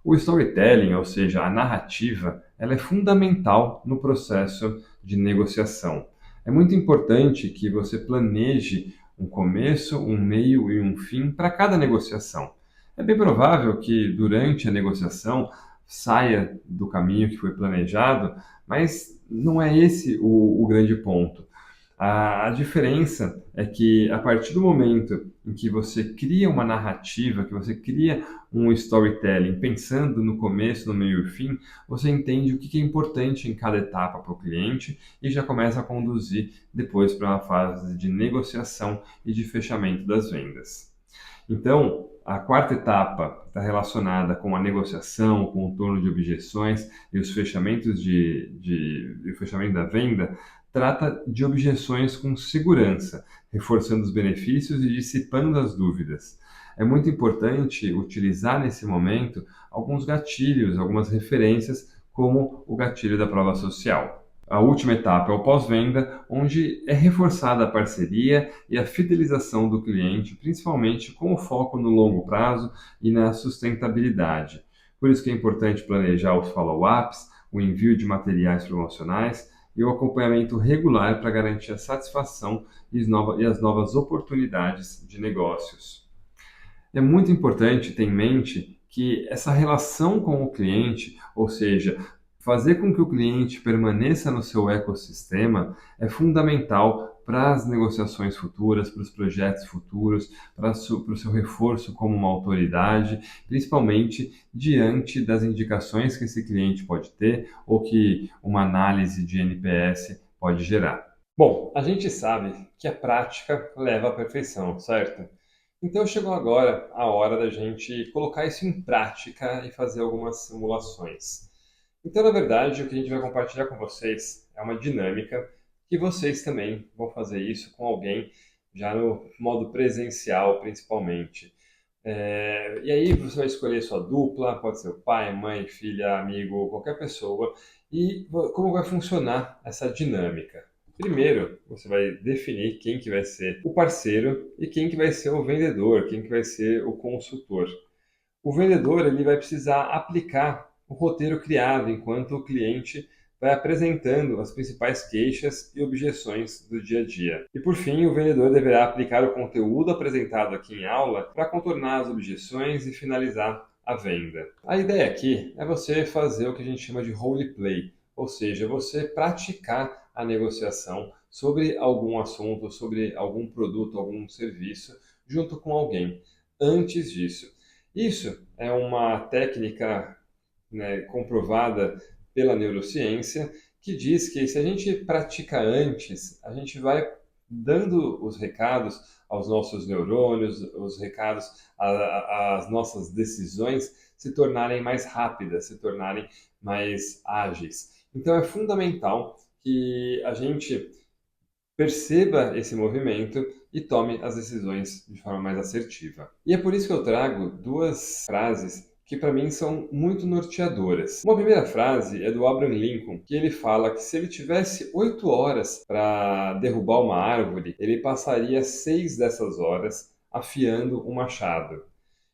O storytelling, ou seja, a narrativa, ela é fundamental no processo de negociação. É muito importante que você planeje um começo, um meio e um fim para cada negociação. É bem provável que durante a negociação saia do caminho que foi planejado, mas não é esse o grande ponto. A diferença é que a partir do momento em que você cria uma narrativa, que você cria um storytelling pensando no começo, no meio e fim, você entende o que é importante em cada etapa para o cliente e já começa a conduzir depois para uma fase de negociação e de fechamento das vendas. Então, a quarta etapa está relacionada com a negociação, com o torno de objeções e os fechamentos e o fechamento da venda, trata de objeções com segurança, reforçando os benefícios e dissipando as dúvidas. É muito importante utilizar nesse momento alguns gatilhos, algumas referências, como o gatilho da prova social. A última etapa é o pós-venda, onde é reforçada a parceria e a fidelização do cliente, principalmente com o foco no longo prazo e na sustentabilidade. Por isso que é importante planejar os follow-ups, o envio de materiais promocionais e o acompanhamento regular para garantir a satisfação e as novas oportunidades de negócios. É muito importante ter em mente que essa relação com o cliente, ou seja, fazer com que o cliente permaneça no seu ecossistema, é fundamental para as negociações futuras, para os projetos futuros, para o seu reforço como uma autoridade, principalmente diante das indicações que esse cliente pode ter ou que uma análise de NPS pode gerar. Bom, a gente sabe que a prática leva à perfeição, certo? Então chegou agora a hora da gente colocar isso em prática e fazer algumas simulações. Então, na verdade, o que a gente vai compartilhar com vocês é uma dinâmica que vocês também vão fazer isso com alguém já no modo presencial, principalmente. E aí você vai escolher sua dupla, pode ser o pai, mãe, filha, amigo, qualquer pessoa, e como vai funcionar essa dinâmica. Primeiro, você vai definir quem que vai ser o parceiro e quem que vai ser o vendedor, quem que vai ser o consultor. O vendedor ele vai precisar aplicar o roteiro criado enquanto o cliente vai apresentando as principais queixas e objeções do dia a dia. E por fim, o vendedor deverá aplicar o conteúdo apresentado aqui em aula para contornar as objeções e finalizar a venda. A ideia aqui é você fazer o que a gente chama de roleplay, ou seja, você praticar a negociação sobre algum assunto, sobre algum produto, algum serviço, junto com alguém. Antes disso, isso é uma técnica, né, comprovada pela neurociência, que diz que se a gente pratica antes, a gente vai dando os recados aos nossos neurônios, os recados às nossas decisões se tornarem mais rápidas, se tornarem mais ágeis. Então é fundamental que a gente perceba esse movimento e tome as decisões de forma mais assertiva. E é por isso que eu trago duas frases que para mim são muito norteadoras. Uma primeira frase é do Abraham Lincoln, que ele fala que se ele tivesse 8 horas para derrubar uma árvore, ele passaria 6 dessas horas afiando um machado.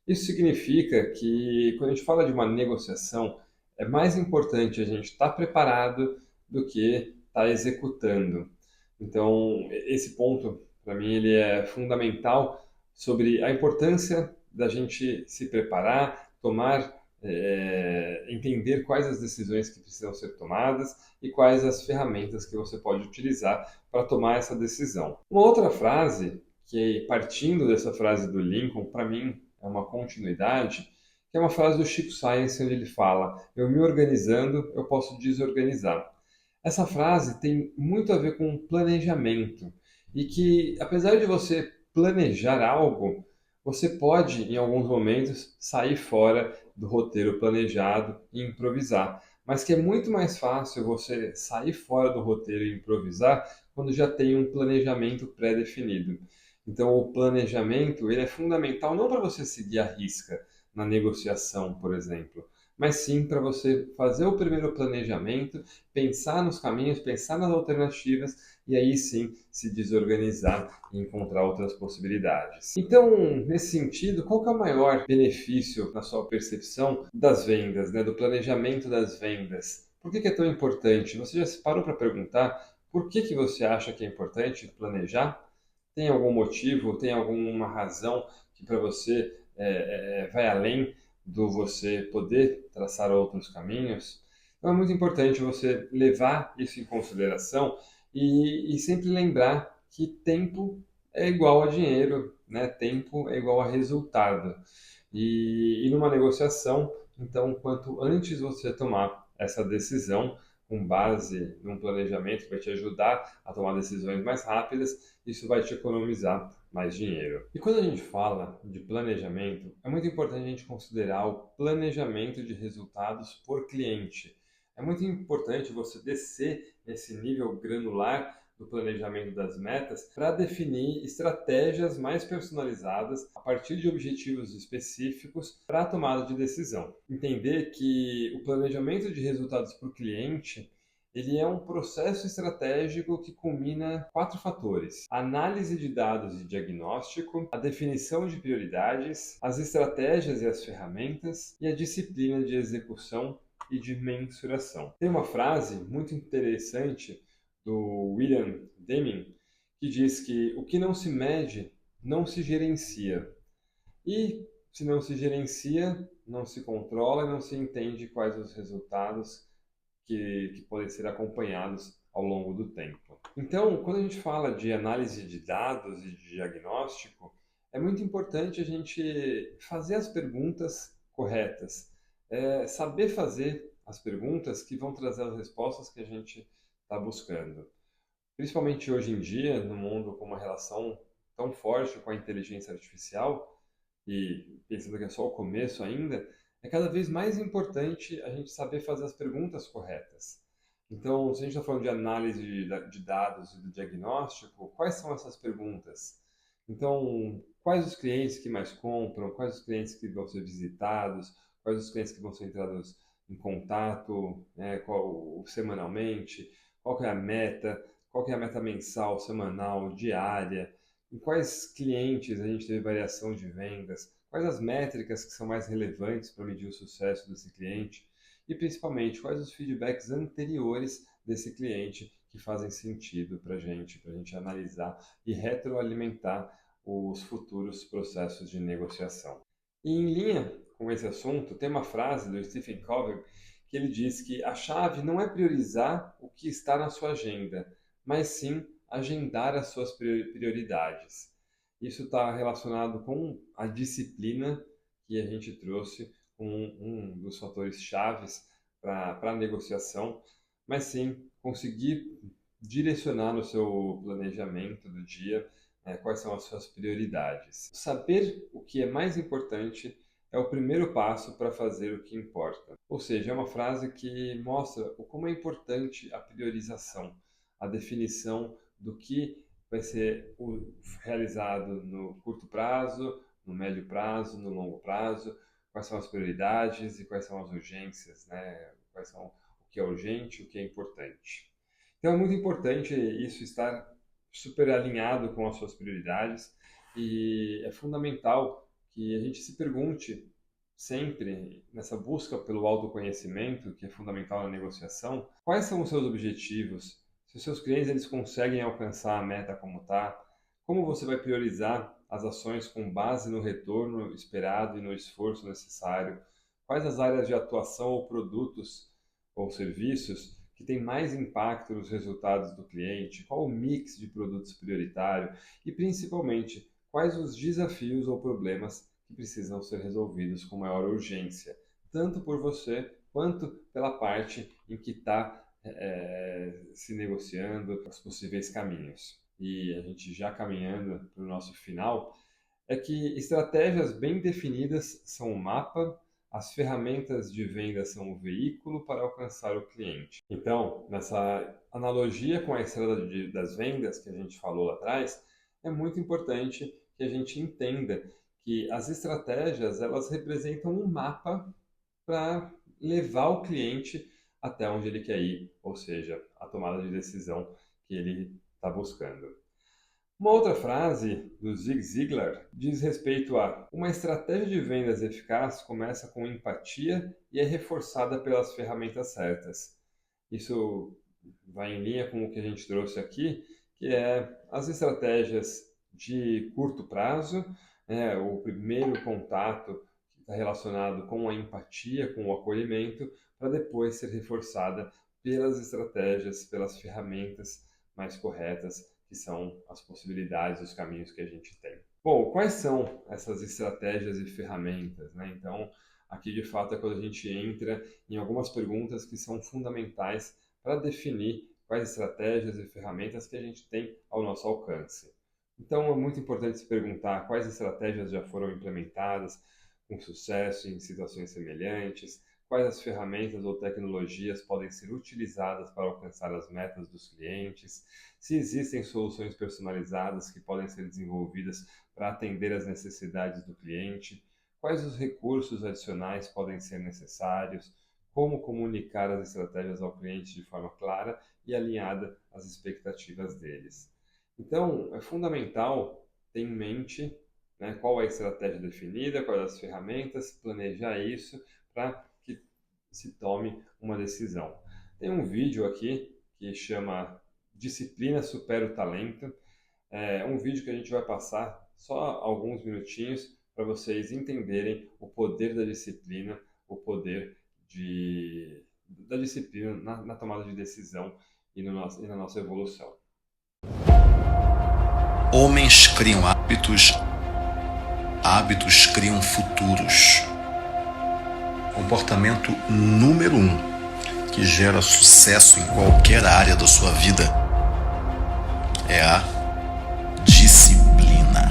Isso significa que quando a gente fala de uma negociação, é mais importante a gente estar preparado do que estar executando. Então, esse ponto, para mim, ele é fundamental sobre a importância da gente se preparar, tomar, entender quais as decisões que precisam ser tomadas e quais as ferramentas que você pode utilizar para tomar essa decisão. Uma outra frase, que partindo dessa frase do Lincoln, para mim é uma continuidade, que é uma frase do Chico Science, onde ele fala: eu me organizando, eu posso desorganizar. Essa frase tem muito a ver com planejamento e que, apesar de você planejar algo, você pode, em alguns momentos, sair fora do roteiro planejado e improvisar. Mas que é muito mais fácil você sair fora do roteiro e improvisar quando já tem um planejamento pré-definido. Então, o planejamento ele é fundamental não para você seguir à risca na negociação, por exemplo, mas sim para você fazer o primeiro planejamento, pensar nos caminhos, pensar nas alternativas e aí sim se desorganizar e encontrar outras possibilidades. Então, nesse sentido, qual que é o maior benefício na sua percepção das vendas, né, do planejamento das vendas? Por que é tão importante? Você já se parou para perguntar por que você acha que é importante planejar? Tem algum motivo, tem alguma razão que para você vai além do você poder traçar outros caminhos? Então é muito importante você levar isso em consideração e sempre lembrar que tempo é igual a dinheiro, né? Tempo é igual a resultado. E numa negociação, então, quanto antes você tomar essa decisão, com base num planejamento que vai te ajudar a tomar decisões mais rápidas, isso vai te economizar mais dinheiro. E quando a gente fala de planejamento, é muito importante a gente considerar o planejamento de resultados por cliente. É muito importante você descer nesse nível granular do planejamento das metas para definir estratégias mais personalizadas a partir de objetivos específicos para a tomada de decisão. Entender que o planejamento de resultados para o cliente ele é um processo estratégico que combina 4 fatores: a análise de dados e diagnóstico, a definição de prioridades, as estratégias e as ferramentas e a disciplina de execução e de mensuração. Tem uma frase muito interessante do William Deming que diz que o que não se mede não se gerencia. E se não se gerencia, não se controla e não se entende quais os resultados que podem ser acompanhados ao longo do tempo. Então, quando a gente fala de análise de dados e de diagnóstico, é muito importante a gente fazer as perguntas corretas, saber fazer as perguntas que vão trazer as respostas que a gente está buscando. Principalmente hoje em dia, no mundo com uma relação tão forte com a inteligência artificial, e pensando que é só o começo ainda, é cada vez mais importante a gente saber fazer as perguntas corretas. Então, se a gente está falando de análise de dados e do diagnóstico, quais são essas perguntas? Então, quais os clientes que mais compram? Quais os clientes que vão ser visitados? Quais os clientes que vão ser entrados em contato, né, semanalmente? Qual que é a meta? Qual que é a meta mensal, semanal, diária? Em quais clientes a gente teve variação de vendas? Quais as métricas que são mais relevantes para medir o sucesso desse cliente? E principalmente, quais os feedbacks anteriores desse cliente que fazem sentido para a gente analisar e retroalimentar os futuros processos de negociação. E em linha com esse assunto, tem uma frase do Stephen Covey que ele diz que a chave não é priorizar o que está na sua agenda, mas sim agendar as suas prioridades. Isso está relacionado com a disciplina que a gente trouxe como um dos fatores chaves para a negociação, mas sim conseguir direcionar no seu planejamento do dia, quais são as suas prioridades. Saber o que é mais importante é o primeiro passo para fazer o que importa. Ou seja, é uma frase que mostra o como é importante a priorização, a definição do que vai ser realizado no curto prazo, no médio prazo, no longo prazo, quais são as prioridades e quais são as urgências, né? Quais são o que é urgente, o que é importante. Então é muito importante isso estar super alinhado com as suas prioridades e é fundamental que a gente se pergunte sempre nessa busca pelo autoconhecimento, que é fundamental na negociação, quais são os seus objetivos? Se os seus clientes eles conseguem alcançar a meta como está, como você vai priorizar as ações com base no retorno esperado e no esforço necessário? Quais as áreas de atuação ou produtos ou serviços que têm mais impacto nos resultados do cliente? Qual o mix de produtos prioritário? E, principalmente, quais os desafios ou problemas que precisam ser resolvidos com maior urgência, tanto por você quanto pela parte em que está se negociando os possíveis caminhos. E a gente já caminhando para o nosso final, é que estratégias bem definidas são o mapa, as ferramentas de venda são o veículo para alcançar o cliente. Então, nessa analogia com a estrada das vendas que a gente falou lá atrás, é muito importante que a gente entenda que as estratégias elas representam um mapa para levar o cliente até onde ele quer ir, ou seja, a tomada de decisão que ele está buscando. Uma outra frase do Zig Ziglar diz respeito a: uma estratégia de vendas eficaz começa com empatia e é reforçada pelas ferramentas certas. Isso vai em linha com o que a gente trouxe aqui, que é as estratégias de curto prazo, o primeiro contato que está relacionado com a empatia, com o acolhimento, para depois ser reforçada pelas estratégias, pelas ferramentas mais corretas, que são as possibilidades, os caminhos que a gente tem. Bom, quais são essas estratégias e ferramentas, né? Então, aqui de fato é quando a gente entra em algumas perguntas que são fundamentais para definir quais estratégias e ferramentas que a gente tem ao nosso alcance. Então, é muito importante se perguntar quais estratégias já foram implementadas com sucesso em situações semelhantes, quais as ferramentas ou tecnologias podem ser utilizadas para alcançar as metas dos clientes, se existem soluções personalizadas que podem ser desenvolvidas para atender às necessidades do cliente, quais os recursos adicionais podem ser necessários, como comunicar as estratégias ao cliente de forma clara e alinhada às expectativas deles. Então, é fundamental ter em mente, né, qual é a estratégia definida, quais as ferramentas, planejar isso para que se tome uma decisão. Tem um vídeo aqui que chama Disciplina Supera o Talento. É um vídeo que a gente vai passar só alguns minutinhos para vocês entenderem o poder da disciplina, o poder da disciplina na tomada de decisão e na nossa evolução. Homens criam hábitos, hábitos criam futuros. Comportamento número 1 que gera sucesso em qualquer área da sua vida é a disciplina.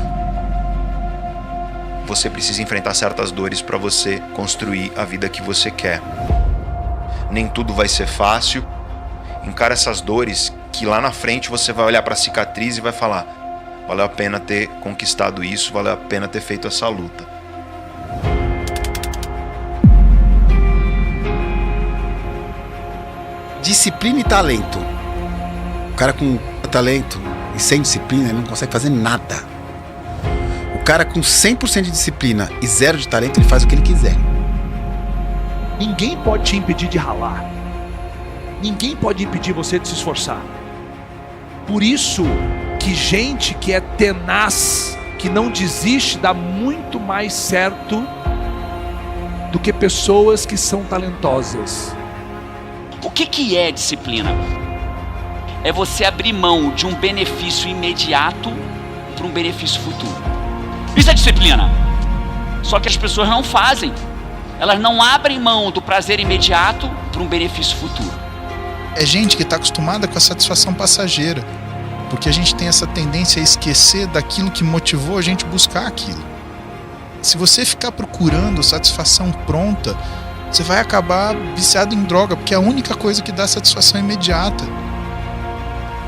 Você precisa enfrentar certas dores para você construir a vida que você quer. Nem tudo vai ser fácil. Encara essas dores que lá na frente você vai olhar para a cicatriz e vai falar: valeu a pena ter conquistado isso, valeu a pena ter feito essa luta. Disciplina e talento. O cara com talento e sem disciplina, ele não consegue fazer nada. O cara com 100% de disciplina e 0 de talento, ele faz o que ele quiser. Ninguém pode te impedir de ralar. Ninguém pode impedir você de se esforçar. Por isso que gente que é tenaz, que não desiste, dá muito mais certo do que pessoas que são talentosas. O que é disciplina? É você abrir mão de um benefício imediato para um benefício futuro. Isso é disciplina. Só que as pessoas não fazem. Elas não abrem mão do prazer imediato para um benefício futuro. É gente que está acostumada com a satisfação passageira, porque a gente tem essa tendência a esquecer daquilo que motivou a gente buscar aquilo. Se você ficar procurando satisfação pronta, você vai acabar viciado em droga, porque é a única coisa que dá satisfação imediata.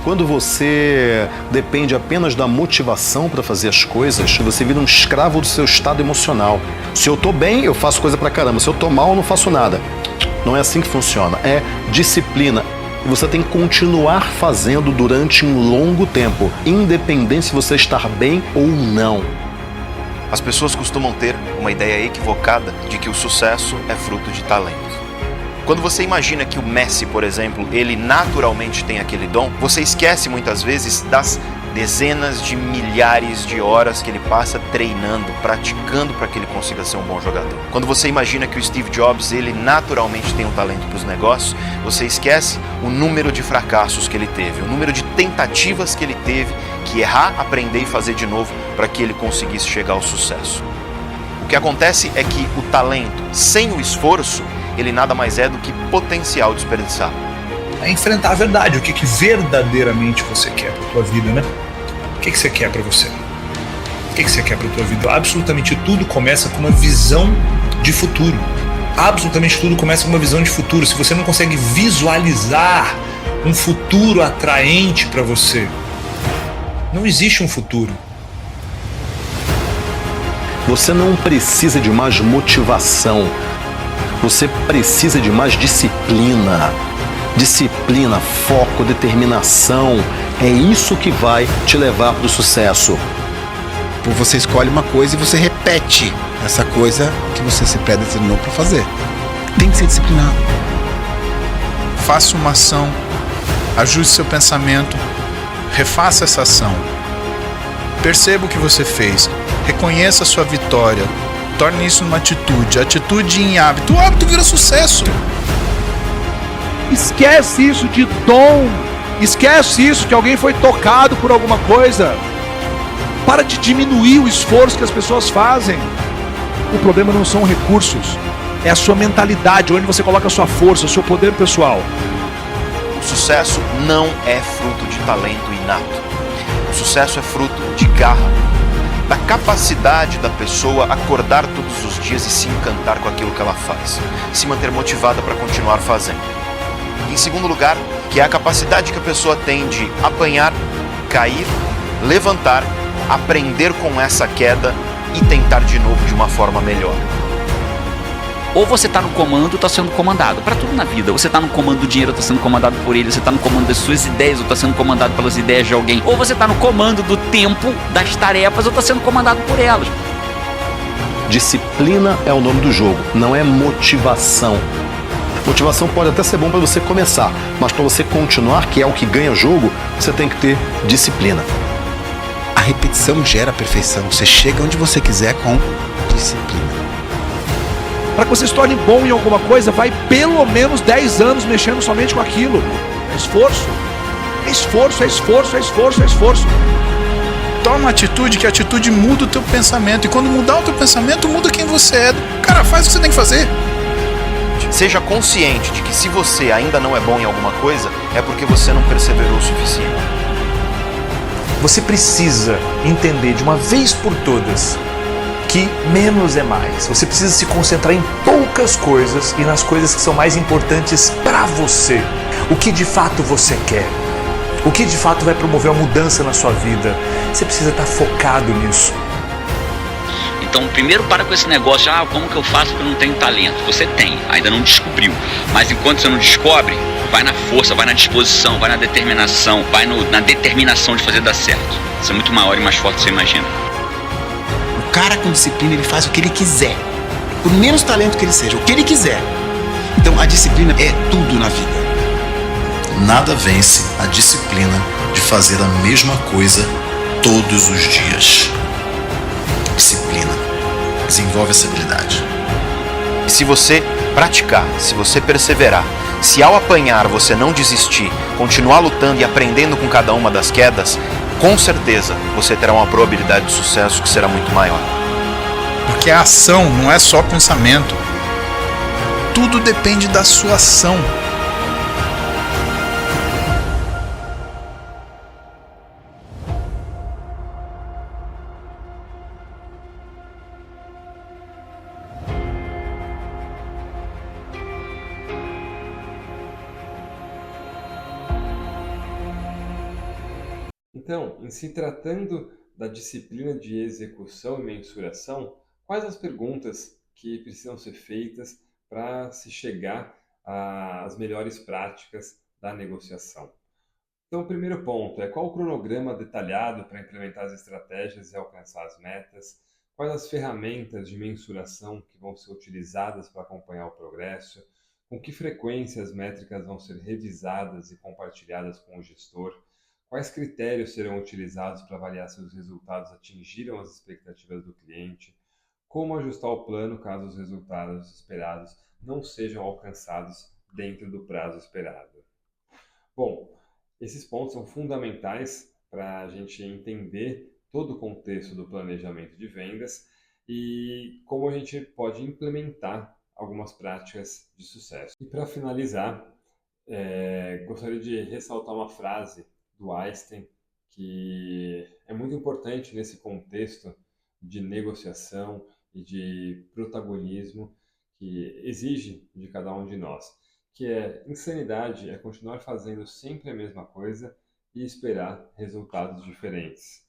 Quando você depende apenas da motivação para fazer as coisas, você vira um escravo do seu estado emocional. Se eu tô bem, eu faço coisa pra caramba. Se eu tô mal, eu não faço nada. Não é assim que funciona. É disciplina. E você tem que continuar fazendo durante um longo tempo, independente se você estar bem ou não. As pessoas costumam ter uma ideia equivocada de que o sucesso é fruto de talento. Quando você imagina que o Messi, por exemplo, ele naturalmente tem aquele dom, você esquece muitas vezes das dezenas de milhares de horas que ele passa treinando, praticando para que ele consiga ser um bom jogador. Quando você imagina que o Steve Jobs, ele naturalmente tem um talento para os negócios, você esquece o número de fracassos que ele teve, o número de tentativas que ele teve que errar, aprender e fazer de novo para que ele conseguisse chegar ao sucesso. O que acontece é que o talento, sem o esforço, ele nada mais é do que potencial desperdiçado. É enfrentar a verdade, o que verdadeiramente você quer para a tua vida, né? O que você quer para você? O que você quer para a tua vida? Absolutamente tudo começa com uma visão de futuro. Absolutamente tudo começa com uma visão de futuro. Se você não consegue visualizar um futuro atraente para você, não existe um futuro. Você não precisa de mais motivação. Você precisa de mais disciplina. Disciplina, foco, determinação. É isso que vai te levar para o sucesso. Você escolhe uma coisa e você repete essa coisa que você se predeterminou para fazer. Tem que ser disciplinado. Faça uma ação, ajuste seu pensamento, refaça essa ação. Perceba o que você fez, reconheça a sua vitória, torne isso uma atitude em hábito. O hábito vira sucesso. Esquece isso de dom. Esquece isso que alguém foi tocado por alguma coisa. Para de diminuir o esforço que as pessoas fazem. O problema não são recursos, é a sua mentalidade, onde você coloca a sua força, o seu poder pessoal. O sucesso não é fruto de talento inato. O sucesso é fruto de garra, da capacidade da pessoa acordar todos os dias e se encantar com aquilo que ela faz, se manter motivada para continuar fazendo. Em segundo lugar, que é a capacidade que a pessoa tem de apanhar, cair, levantar, aprender com essa queda e tentar de novo de uma forma melhor. Ou você está no comando ou está sendo comandado. Para tudo na vida. Ou você está no comando do dinheiro ou está sendo comandado por ele. Você está no comando das suas ideias ou está sendo comandado pelas ideias de alguém. Ou você está no comando do tempo, das tarefas ou está sendo comandado por elas. Disciplina é o nome do jogo, não é motivação. Motivação pode até ser bom para você começar, mas para você continuar, que é o que ganha jogo, você tem que ter disciplina. A repetição gera perfeição. Você chega onde você quiser com disciplina. Para que você se torne bom em alguma coisa, vai pelo menos 10 anos mexendo somente com aquilo. É esforço. É esforço, é esforço, é esforço, é esforço. Toma uma atitude, que a atitude muda o teu pensamento. E quando mudar o teu pensamento, muda quem você é. Cara, faz o que você tem que fazer. Seja consciente de que se você ainda não é bom em alguma coisa, é porque você não perseverou o suficiente. Você precisa entender de uma vez por todas que menos é mais. Você precisa se concentrar em poucas coisas e nas coisas que são mais importantes para você. O que de fato você quer. O que de fato vai promover uma mudança na sua vida. Você precisa estar focado nisso. Então, primeiro para com esse negócio, como que eu faço porque eu não tenho talento? Você tem, ainda não descobriu. Mas enquanto você não descobre, vai na força, vai na disposição, vai na determinação, vai na determinação de fazer dar certo. Isso é muito maior e mais forte do que você imagina. O cara com disciplina, ele faz o que ele quiser. Por menos talento que ele seja, o que ele quiser. Então a disciplina é tudo na vida. Nada vence a disciplina de fazer a mesma coisa todos os dias. Disciplina desenvolve essa habilidade. E se você praticar, se você perseverar, se ao apanhar você não desistir, continuar lutando e aprendendo com cada uma das quedas, com certeza você terá uma probabilidade de sucesso que será muito maior. Porque a ação não é só pensamento. Tudo depende da sua ação. Então, em se tratando da disciplina de execução e mensuração, quais as perguntas que precisam ser feitas para se chegar às melhores práticas da negociação? Então, o primeiro ponto é qual o cronograma detalhado para implementar as estratégias e alcançar as metas? Quais as ferramentas de mensuração que vão ser utilizadas para acompanhar o progresso? Com que frequência as métricas vão ser revisadas e compartilhadas com o gestor? Quais critérios serão utilizados para avaliar se os resultados atingiram as expectativas do cliente? Como ajustar o plano caso os resultados esperados não sejam alcançados dentro do prazo esperado? Bom, esses pontos são fundamentais para a gente entender todo o contexto do planejamento de vendas e como a gente pode implementar algumas práticas de sucesso. E para finalizar, gostaria de ressaltar uma frase do Einstein, que é muito importante nesse contexto de negociação e de protagonismo que exige de cada um de nós, que é: insanidade é continuar fazendo sempre a mesma coisa e esperar resultados diferentes.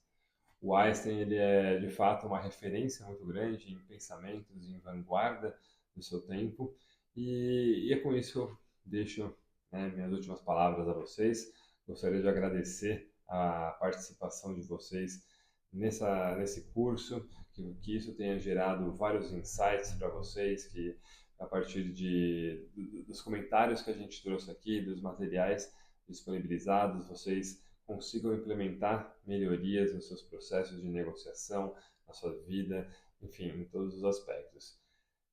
O Einstein, ele é de fato uma referência muito grande em pensamentos em vanguarda do seu tempo, E é com isso que eu deixo, né, minhas últimas palavras a vocês. Gostaria de agradecer a participação de vocês nesse curso, que isso tenha gerado vários insights para vocês, que a partir dos comentários que a gente trouxe aqui, dos materiais disponibilizados, vocês consigam implementar melhorias nos seus processos de negociação, na sua vida, enfim, em todos os aspectos.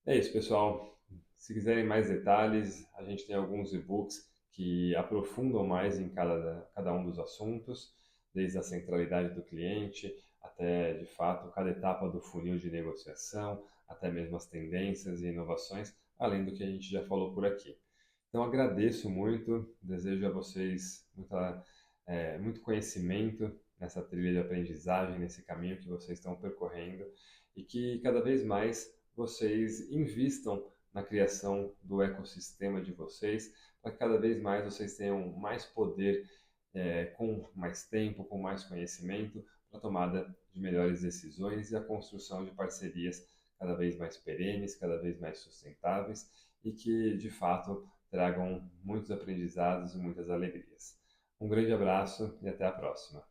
É isso, pessoal. Se quiserem mais detalhes, a gente tem alguns e-books que aprofundam mais em cada um dos assuntos, desde a centralidade do cliente até, de fato, cada etapa do funil de negociação, até mesmo as tendências e inovações, além do que a gente já falou por aqui. Então, agradeço muito, desejo a vocês muito conhecimento nessa trilha de aprendizagem, nesse caminho que vocês estão percorrendo, e que cada vez mais vocês invistam na criação do ecossistema de vocês, para que cada vez mais vocês tenham mais poder, com mais tempo, com mais conhecimento, para a tomada de melhores decisões e a construção de parcerias cada vez mais perenes, cada vez mais sustentáveis e que, de fato, tragam muitos aprendizados e muitas alegrias. Um grande abraço e até a próxima.